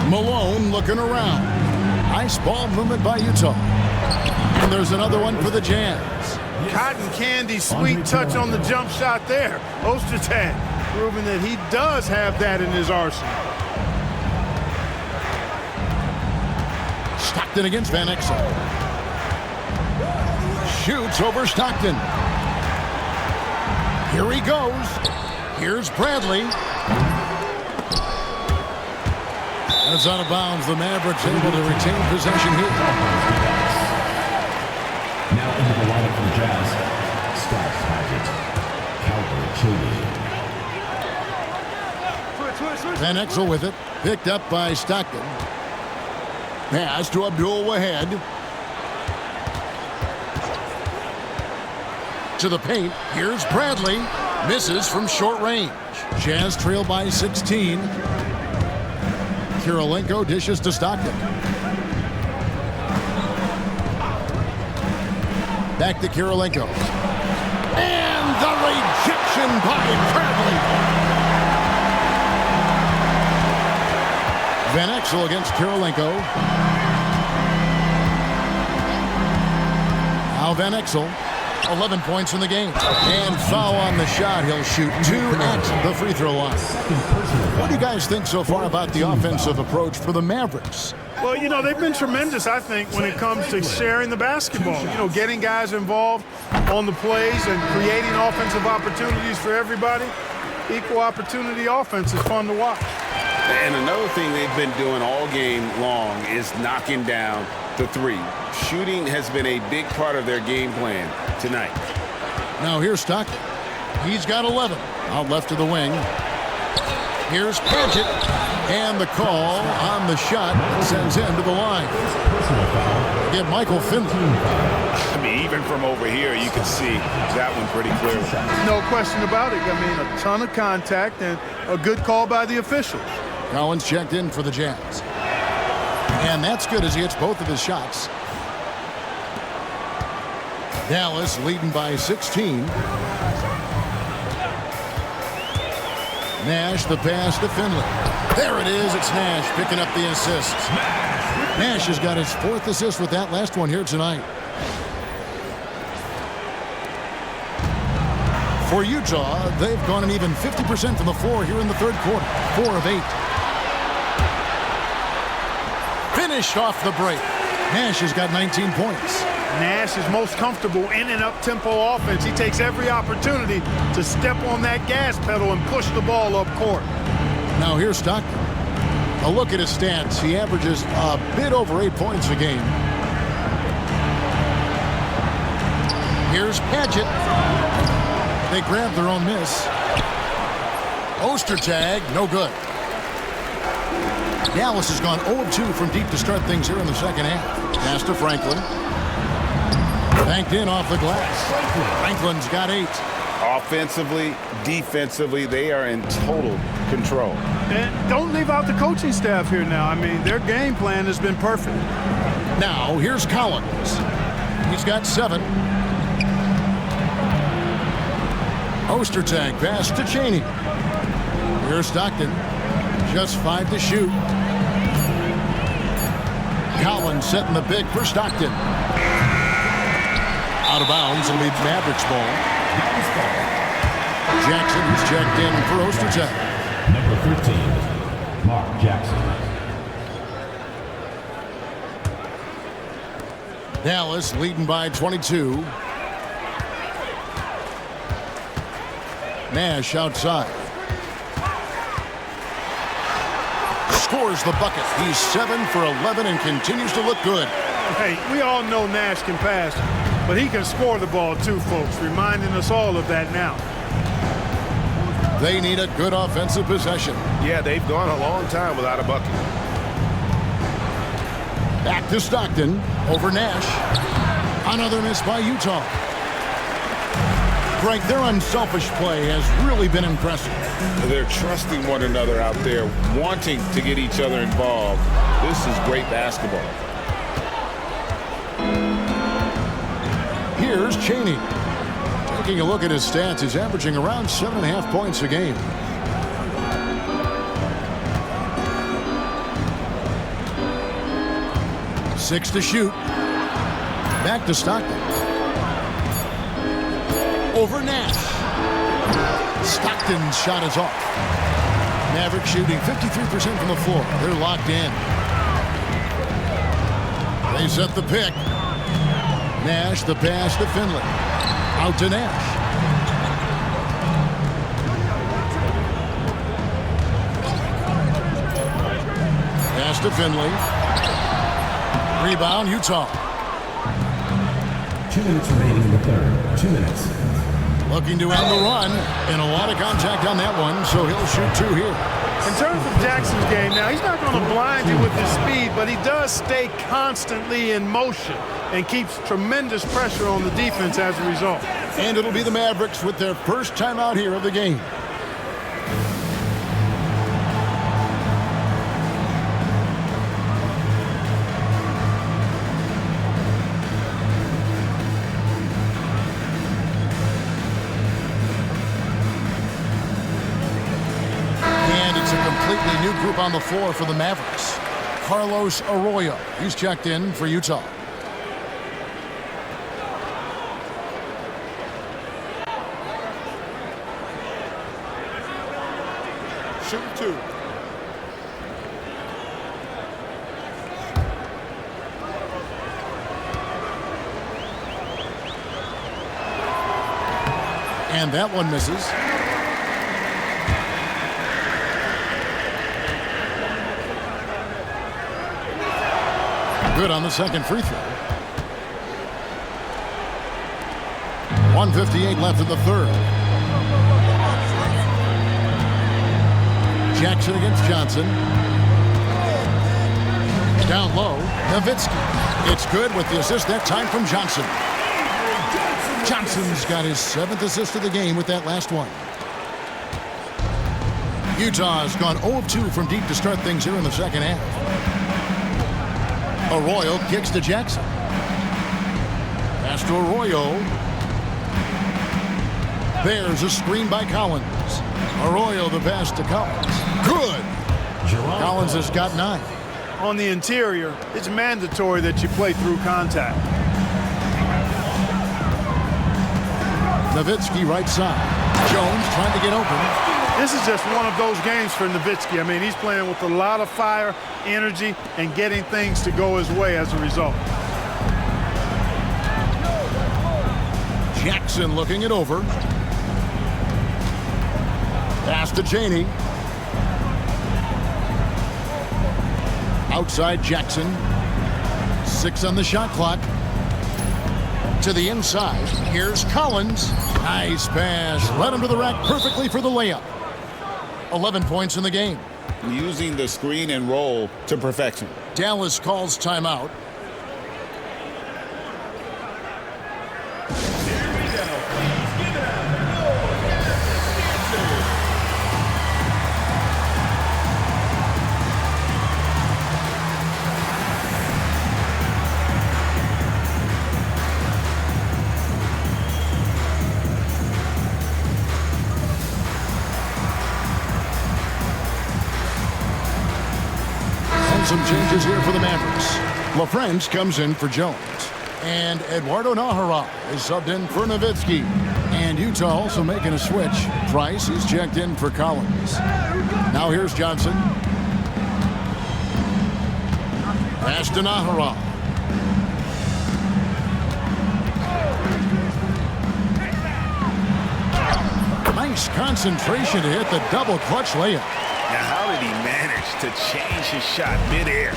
Malone looking around. Nice ball movement by Utah. And there's another one for the Jazz. Cotton candy sweet touch on the jump shot there. Ostertag proving that he does have that in his arsenal. Stockton against Van Exel. Shoots over Stockton. Here he goes. Here's Bradley. That's out of bounds. The Mavericks able to retain possession here. Now into the lineup for the Jazz. Staff Paget. Calvert Chilly. Van Exel with it. Picked up by Stockton. Pass to Abdul Wahed. To the paint. Here's Bradley. Misses from short range. Jazz trail by 16. Kirilenko dishes to Stockton. Back to Kirilenko. And the rejection by Bradley. Van Exel against Kirilenko. Now Van Exel, 11 points in the game. And foul on the shot. He'll shoot 2 at the free throw line. What do you guys think so far about the offensive approach for the Mavericks? Well, you know, they've been tremendous, I think, when it comes to sharing the basketball. You know, getting guys involved on the plays and creating offensive opportunities for everybody. Equal opportunity offense is fun to watch. And another thing they've been doing all game long is knocking down the three. Shooting has been a big part of their game plan tonight. Now here's Stockton. He's got 11. Out left of the wing. Here's Paget. And the call on the shot sends him to the line. Get Michael Finley. I mean, even from over here, you can see that one pretty clearly. No question about it. I mean, a ton of contact and a good call by the officials. Collins checked in for the Jazz. And that's good as he hits both of his shots. Dallas leading by 16. Nash the pass to Finley. There it is. It's Nash picking up the assist. Nash has got his 4th assist with that last one here tonight. For Utah, they've gone an even 50% from the floor here in the 3rd quarter. 4 of 8. Finished off the break. Nash has got 19 points. Nash is most comfortable in an up-tempo offense. He takes every opportunity to step on that gas pedal and push the ball up court. Now here's Stockton. A look at his stats. He averages a bit over 8 points a game. Here's Paget. They grab their own miss. Ostertag, no good. Dallas has gone 0-2 from deep to start things here in the 2nd half. Pass to Franklin. Banked in off the glass. Franklin's got 8. Offensively, defensively, they are in total control. And don't leave out the coaching staff here now. I mean, their game plan has been perfect. Now, here's Collins. He's got 7. Ostertag pass to Chaney. Here's Stockton. Just 5 to shoot. Collins setting the pick for Stockton. Out of bounds. It'll be Mavericks ball. Jackson is checked in for Ostertag. Number 13, Mark Jackson. Dallas leading by 22. Nash outside. Scores the bucket. He's 7 for 11 and continues to look good. Hey, we all know Nash can pass, but he can score the ball too, folks, reminding us all of that now. They need a good offensive possession. Yeah, they've gone a long time without a bucket. Back to Stockton over Nash. Another miss by Utah. Greg, their unselfish play has really been impressive. They're trusting one another out there, wanting to get each other involved. This is great basketball. Here's Chaney. Taking a look at his stats, he's averaging around 7.5 points a game. Six to shoot. Back to Stockton. Over Nash. Stockton's shot is off. Mavericks shooting 53% from the floor. They're locked in. They set the pick. Nash, the pass to Finley. Out to Nash. Pass to Finley. Rebound, Utah. 2 minutes remaining in the third. 2 minutes. Looking to end the run, and a lot of contact on that one, so he'll shoot 2 here. In terms of Jackson's game, now he's not going to blind you with his speed, but he does stay constantly in motion and keeps tremendous pressure on the defense as a result. And it'll be the Mavericks with their first timeout here of the game. New group on the floor for the Mavericks. Carlos Arroyo. He's checked in for Utah. Shoot 2. And that one misses. Good on the second free throw. 1:58 left in the third. Jackson against Johnson. Down low, Nowitzki. It's good with the assist that time from Johnson. Johnson's got his 7th assist of the game with that last one. Utah's gone 0 of 2 from deep to start things here in the second half. Arroyo kicks to Jackson. Pass to Arroyo. There's a screen by Collins. Arroyo the pass to Collins. Good. Collins has got 9. On the interior, it's mandatory that you play through contact. Nowitzki right side. Jones trying to get open. This is just one of those games for Nowitzki. I mean, he's playing with a lot of fire, energy, and getting things to go his way as a result. Jackson looking it over. Pass to Chaney. Outside Jackson. 6 on the shot clock. To the inside. Here's Collins. Nice pass. Led him to the rack perfectly for the layup. 11 points in the game. Using the screen and roll to perfection. Dallas calls timeout. Some changes here for the Mavericks. LaFrance comes in for Jones. And Eduardo Nájera is subbed in for Nowitzki. And Utah also making a switch. Price is checked in for Collins. Now here's Johnson. Pass to Nájera. Nice concentration to hit the double clutch layup. Now, how did he manage to change his shot midair?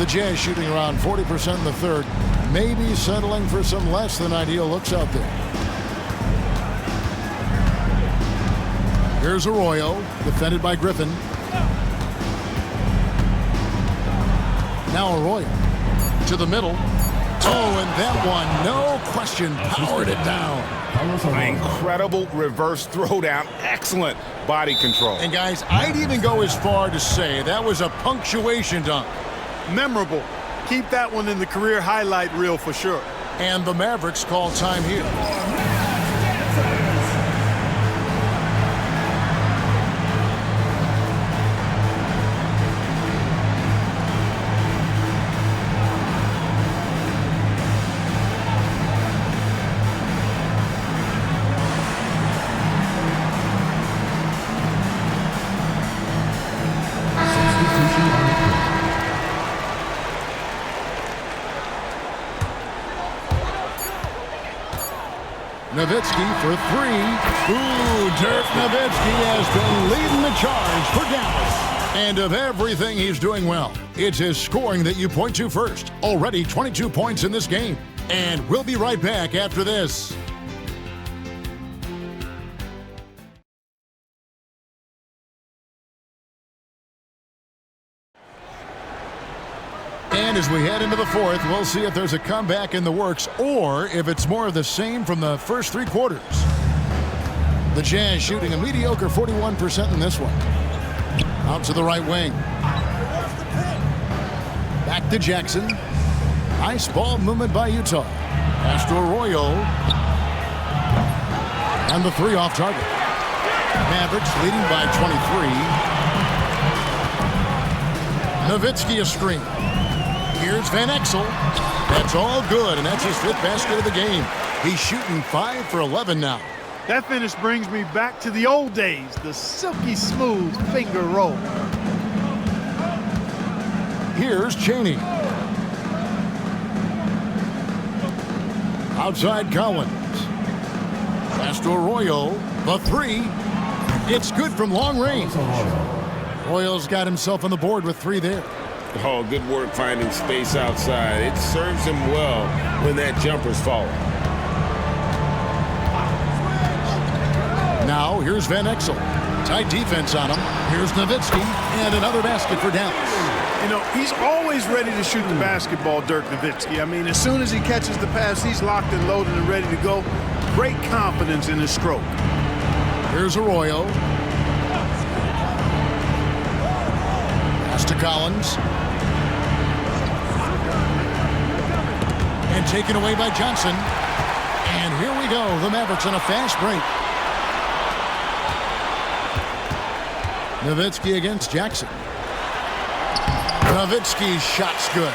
The Jazz shooting around 40% in the third, maybe settling for some less than ideal looks out there. Here's Arroyo, defended by Griffin. Now Arroyo to the middle, Oh, and that one, no question, powered it down. Incredible reverse throwdown. Excellent body control. And guys, I'd even go as far to say that was a punctuation dunk. Memorable. Keep that one in the career highlight reel for sure. And the Mavericks call time here. Nowitzki for three. Ooh, Dirk Nowitzki has been leading the charge for Dallas. And of everything he's doing well, it's his scoring that you point to first. Already 22 points in this game. And we'll be right back after this. And as we head into the fourth, we'll see if there's a comeback in the works or if it's more of the same from the first three quarters. The Jazz shooting a mediocre 41% in this one. Out to the right wing. Back to Jackson. Nice ball movement by Utah. Pass to Arroyo. And the three off target. Mavericks leading by 23. Nowitzki a screen. Here's Van Exel. That's all good, and that's his fifth basket of the game. He's shooting 5 for 11 now. That finish brings me back to the old days, the silky smooth finger roll. Here's Chaney. Outside Collins. Pass to Arroyo. The three. It's good from long range. Arroyo's got himself on the board with 3 there. Oh, good work finding space outside. It serves him well when that jumper's falling. Now, here's Van Exel. Tight defense on him. Here's Nowitzki, and another basket for Dallas. You know, he's always ready to shoot the basketball, Dirk Nowitzki. I mean, as soon as he catches the pass, he's locked and loaded and ready to go. Great confidence in his stroke. Here's Arroyo. Pass to Collins. And taken away by Johnson. And here we go. The Mavericks on a fast break. Nowitzki against Jackson. Nowitzki's shot's good.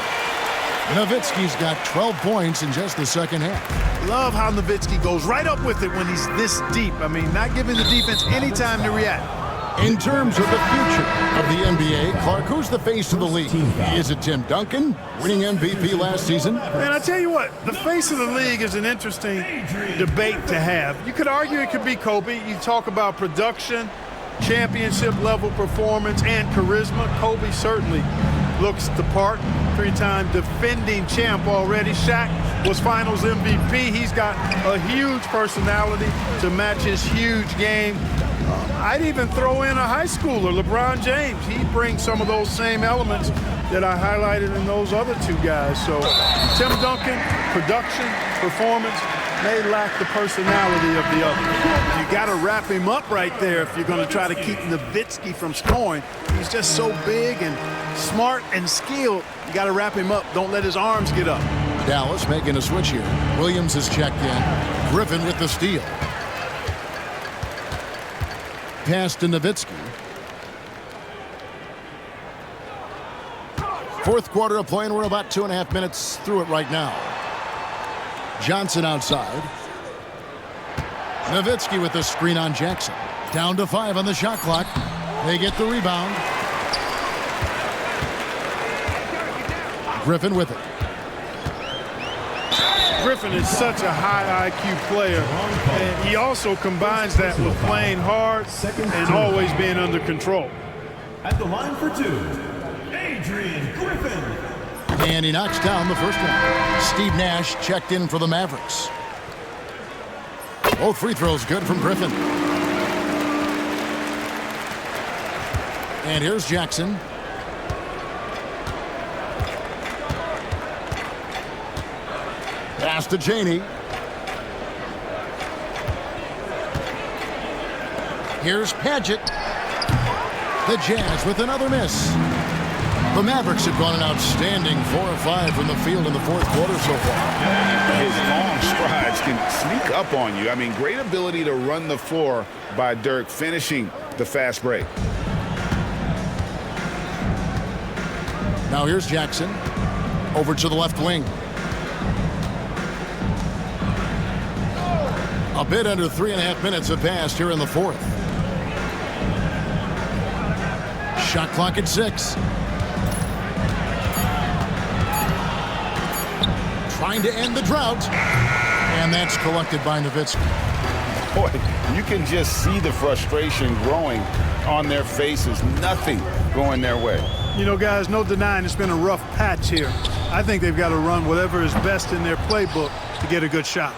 Nowitzki's got 12 points in just the second half. Love how Nowitzki goes right up with it when he's this deep. I mean, not giving the defense any time to react. In terms of the future of the NBA, Clark, who's the face of the league? Is it Tim Duncan, winning MVP last season? Man, I tell you what, the face of the league is an interesting debate to have. You could argue it could be Kobe. You talk about production, championship-level performance, and charisma. Kobe certainly looks the part. 3-time defending champ already. Shaq was Finals MVP. He's got a huge personality to match his huge game. I'd even throw in a high schooler, LeBron James. He brings some of those same elements that I highlighted in those other two guys. So Tim Duncan, production, performance, may lack the personality of the other. You got to wrap him up right there if you're going to try to keep Nowitzki from scoring. He's just so big and smart and skilled. You got to wrap him up. Don't let his arms get up. Dallas making a switch here. Williams has checked in. Griffin with the steal. Pass to Nowitzki. Fourth quarter of play, and we're about 2.5 minutes through it right now. Johnson outside. Nowitzki with the screen on Jackson. Down to 5 on the shot clock. They get the rebound. Griffin with it. Griffin is such a high IQ player, and he also combines that with playing hard and always being under control. At the line for 2, Adrian Griffin. And he knocks down the first one. Steve Nash checked in for the Mavericks. Both free throws good from Griffin. And here's Jackson. Pass to Cheney. Here's Padgett. The Jazz with another miss. The Mavericks have gone an outstanding 4 of 5 from the field in the fourth quarter so far. His long strides can sneak up on you. I mean, great ability to run the floor by Dirk, finishing the fast break. Now here's Jackson. Over to the left wing. A bit under 3.5 minutes have passed here in the fourth. Shot clock at 6. Trying to end the drought. And that's collected by Nowitzki. Boy, you can just see the frustration growing on their faces. Nothing going their way. You know, guys, no denying it's been a rough patch here. I think they've got to run whatever is best in their playbook to get a good shot.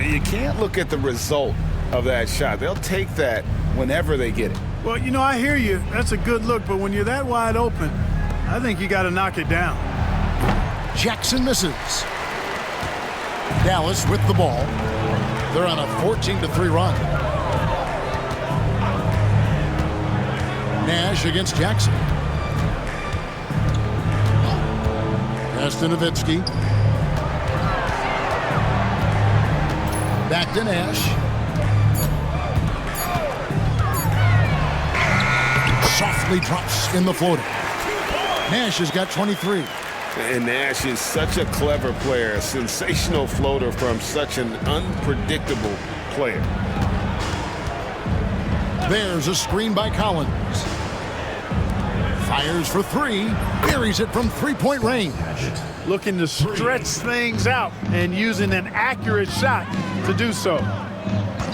You can't look at the result of that shot. They'll take that whenever they get it. Well, you know, I hear you. That's a good look, but when you're that wide open, I think you got to knock it down. Jackson misses. Dallas with the ball. They're on a 14-3 run. Nash against Jackson. Pass to Nowitzki. Back to Nash. Softly drops in the floater. Nash has got 23. And Nash is such a clever player, a sensational floater from such an unpredictable player. There's a screen by Collins. Fires for 3. Buries it from three-point range. Looking to stretch things out and using an accurate shot to do so.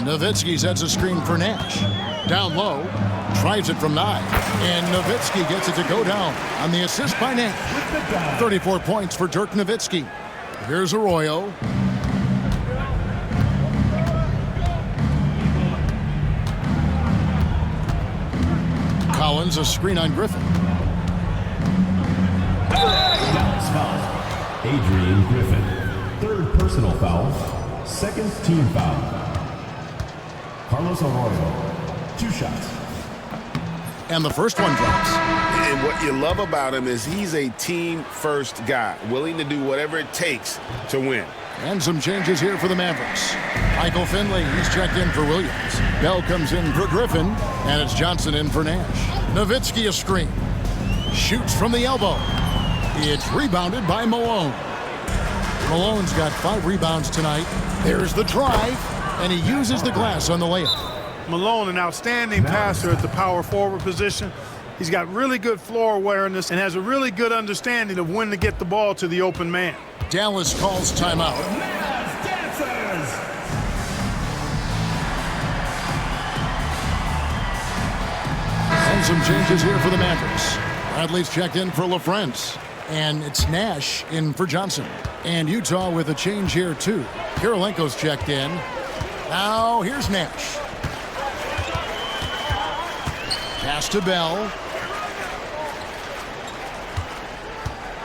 Nowitzki sets a screen for Nash. Down low. Tries it from 9. And Nowitzki gets it to go down on the assist by Nash. 34 points for Dirk Nowitzki. Here's Arroyo. Collins, a screen on Griffin. Dallas foul. Adrian Griffin. Third personal foul. Second team foul. Carlos Arroyo. 2 shots. And the first one drops. And what you love about him is he's a team-first guy, willing to do whatever it takes to win. And some changes here for the Mavericks. Michael Finley, he's checked in for Williams. Bell comes in for Griffin, and it's Johnson in for Nash. Nowitzki a screen. Shoots from the elbow. It's rebounded by Malone. Malone's got 5 rebounds tonight. There's the drive, and he uses the glass on the layup. Malone, an outstanding passer at the power forward position. He's got really good floor awareness and has a really good understanding of when to get the ball to the open man. Dallas calls timeout. And some changes here for the Mavericks. Bradley's checked in for LaFrance. And it's Nash in for Johnson. And Utah with a change here, too. Kirilenko's checked in. Now, here's Nash. Pass to Bell.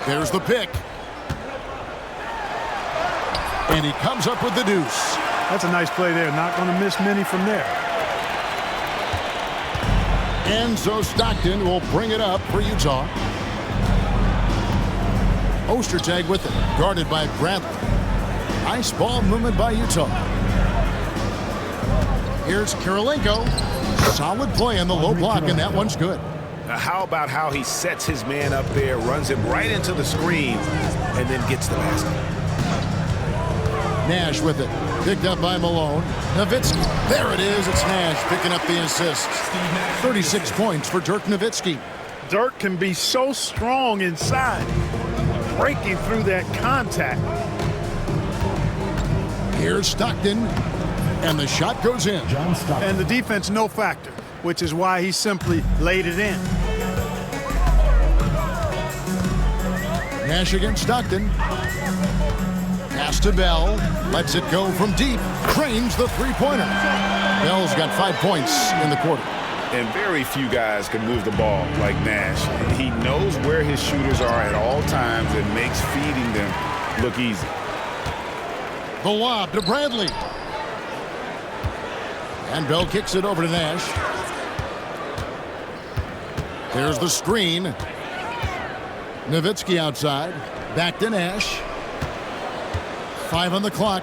There's the pick. And he comes up with the deuce. That's a nice play there. Not going to miss many from there. And so Stockton will bring it up for Utah. Ostertag with it, guarded by Bradley. Nice ball movement by Utah. Here's Kirilenko. Solid play on the low block, and that one's good. How about how he sets his man up there, runs him right into the screen, and then gets the basket. Nash with it. Picked up by Malone. Nowitzki. There it is. It's Nash picking up the assist. 36 points for Dirk Nowitzki. Dirk can be so strong inside, breaking through that contact. Here's Stockton. And the shot goes in. And the defense no factor, which is why he simply laid it in. Nash against Stockton. Pass to Bell. Lets it go from deep. Trains the three-pointer. Bell's got 5 points in the quarter. And very few guys can move the ball like Nash. He knows where his shooters are at all times and makes feeding them look easy. The lob to Bradley. And Bell kicks it over to Nash. There's the screen. Nowitzki outside. Back to Nash. 5 on the clock.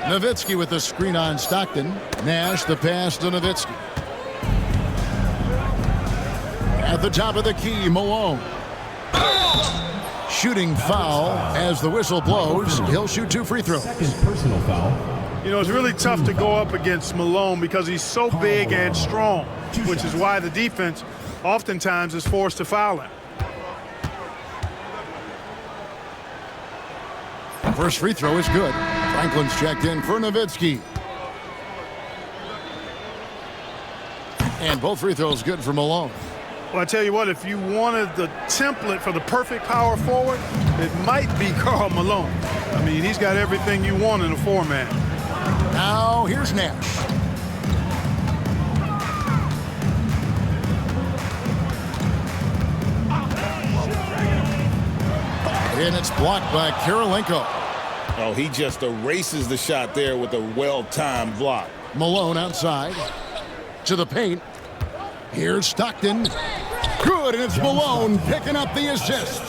Nowitzki with the screen on Stockton. Nash the pass to Nowitzki. At the top of the key, Malone. Shooting foul as the whistle blows. He'll shoot 2 free throws. Second personal foul. You know, it's really tough to go up against Malone because he's so big and strong, which is why the defense oftentimes is forced to foul him. First free throw is good. Franklin's checked in for Nowitzki. And both free throws good for Malone. Well, I tell you what, if you wanted the template for the perfect power forward, it might be Karl Malone. I mean, he's got everything you want in a 4-man. Now, here's Nash. And it's blocked by Kirilenko. Oh, he just erases the shot there with a well-timed block. Malone outside to the paint. Here's Stockton. Good, and it's Malone picking up the assist.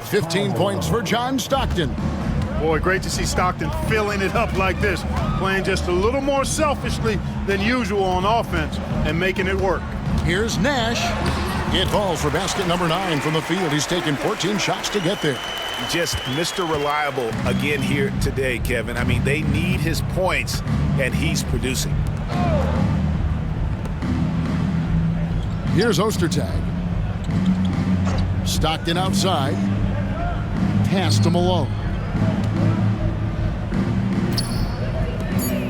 15 points for John Stockton. Boy, great to see Stockton filling it up like this, playing just a little more selfishly than usual on offense and making it work. Here's Nash. It falls for basket number 9 from the field. He's taken 14 shots to get there. Just Mr. Reliable again here today, Kevin. I mean, they need his points, and he's producing. Here's Ostertag. Stockton outside. Pass to Malone.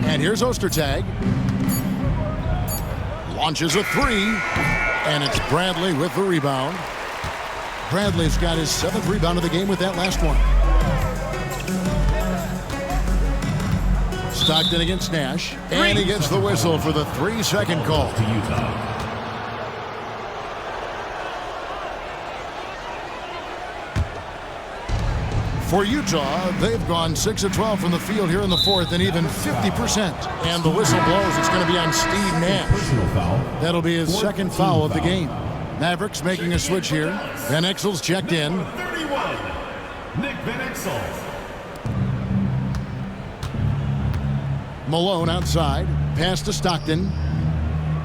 And here's Ostertag. Launches a 3. And it's Bradley with the rebound. Bradley's got his 7th rebound of the game with that last one. Stockton against Nash. And he gets the whistle for the 3-second call. To Utah. For Utah, they've gone 6 of 12 from the field here in the 4th and even 50%. And the whistle blows. It's going to be on Steve Nash. Personal foul. That'll be his 2nd foul of the game. Mavericks making a switch here. Van Exel's checked in. 31. Nick Van Exel. Malone outside. Pass to Stockton.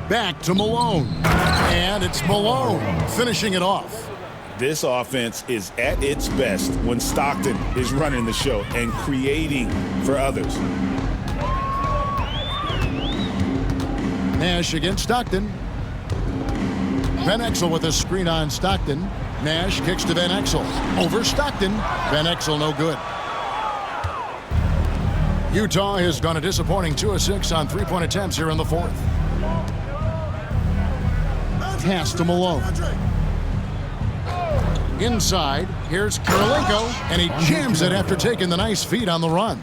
Back to Malone. And it's Malone finishing it off. This offense is at its best when Stockton is running the show and creating for others. Nash against Stockton. Van Exel with a screen on Stockton. Nash kicks to Van Exel. Over Stockton. Van Exel no good. Utah has gone a disappointing 2 of 6 on 3-point attempts here in the 4th. Pass to Malone. Inside, here's Kirilenko, and he jams it after taking the nice feed on the run.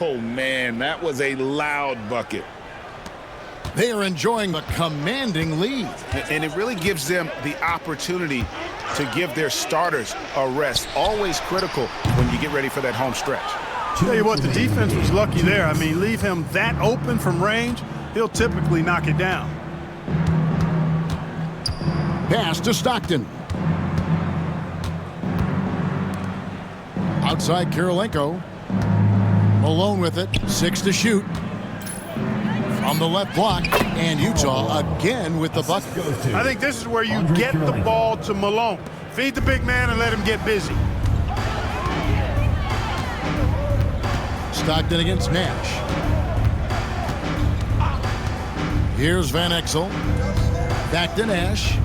Oh, man, that was a loud bucket. They are enjoying the commanding lead. And it really gives them the opportunity to give their starters a rest. Always critical when you get ready for that home stretch. Tell you what, the defense was lucky there. I mean, leave him that open from range, he'll typically knock it down. Pass to Stockton. Outside Kirilenko. Malone with it. 6 to shoot. From the left block. And Utah again with the bucket. I think this is where you get the ball to Malone. Feed the big man and let him get busy. Stockton against Nash. Here's Van Exel. Back to Nash.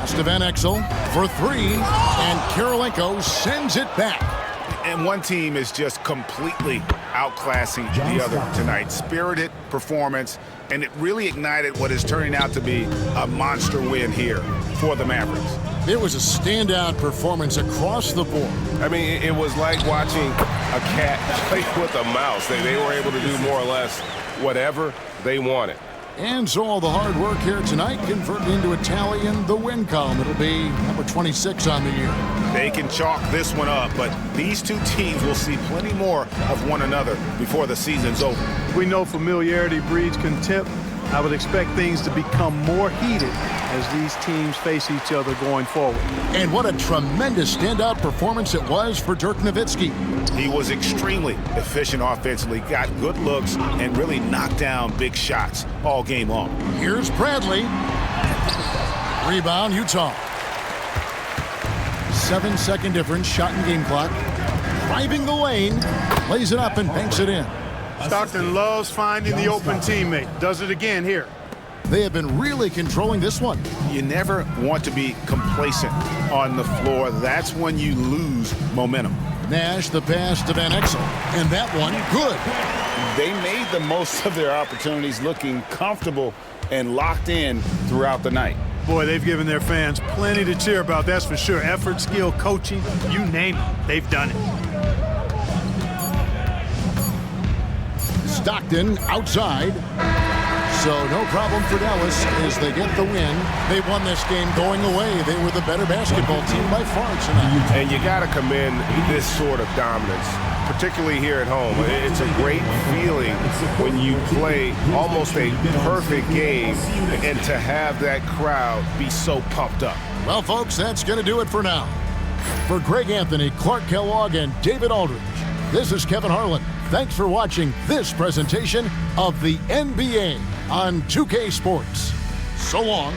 To Van Exel for 3, and Kirilenko sends it back. And one team is just completely outclassing the other tonight. Spirited performance, and it really ignited what is turning out to be a monster win here for the Mavericks. It was a standout performance across the board. I mean, it was like watching a cat play with a mouse. They were able to do more or less whatever they wanted. And so all the hard work here tonight converted into a tally in the win column. It'll be number 26 on the year. They can chalk this one up, but these two teams will see plenty more of one another before the season's over. We know familiarity breeds contempt. I would expect things to become more heated as these teams face each other going forward. And what a tremendous standout performance it was for Dirk Nowitzki. He was extremely efficient offensively, got good looks, and really knocked down big shots all game long. Here's Bradley. Rebound, Utah. 7-second difference, shot and game clock. Driving the lane, lays it up and banks it in. Stockton loves finding the open teammate. Does it again here. They have been really controlling this one. You never want to be complacent on the floor. That's when you lose momentum. Nash, the pass to Van Exel. And that one, good. They made the most of their opportunities, looking comfortable and locked in throughout the night. Boy, they've given their fans plenty to cheer about, that's for sure. Effort, skill, coaching, you name it, they've done it. Stockton outside. So no problem for Dallas as they get the win. They won this game going away. They were the better basketball team by far tonight. And you got to commend this sort of dominance, particularly here at home. It's a great feeling when you play almost a perfect game and to have that crowd be so pumped up. Well, folks, that's going to do it for now. For Greg Anthony, Clark Kellogg, and David Aldridge, this is Kevin Harlan. Thanks for watching this presentation of the NBA on 2K Sports. So long.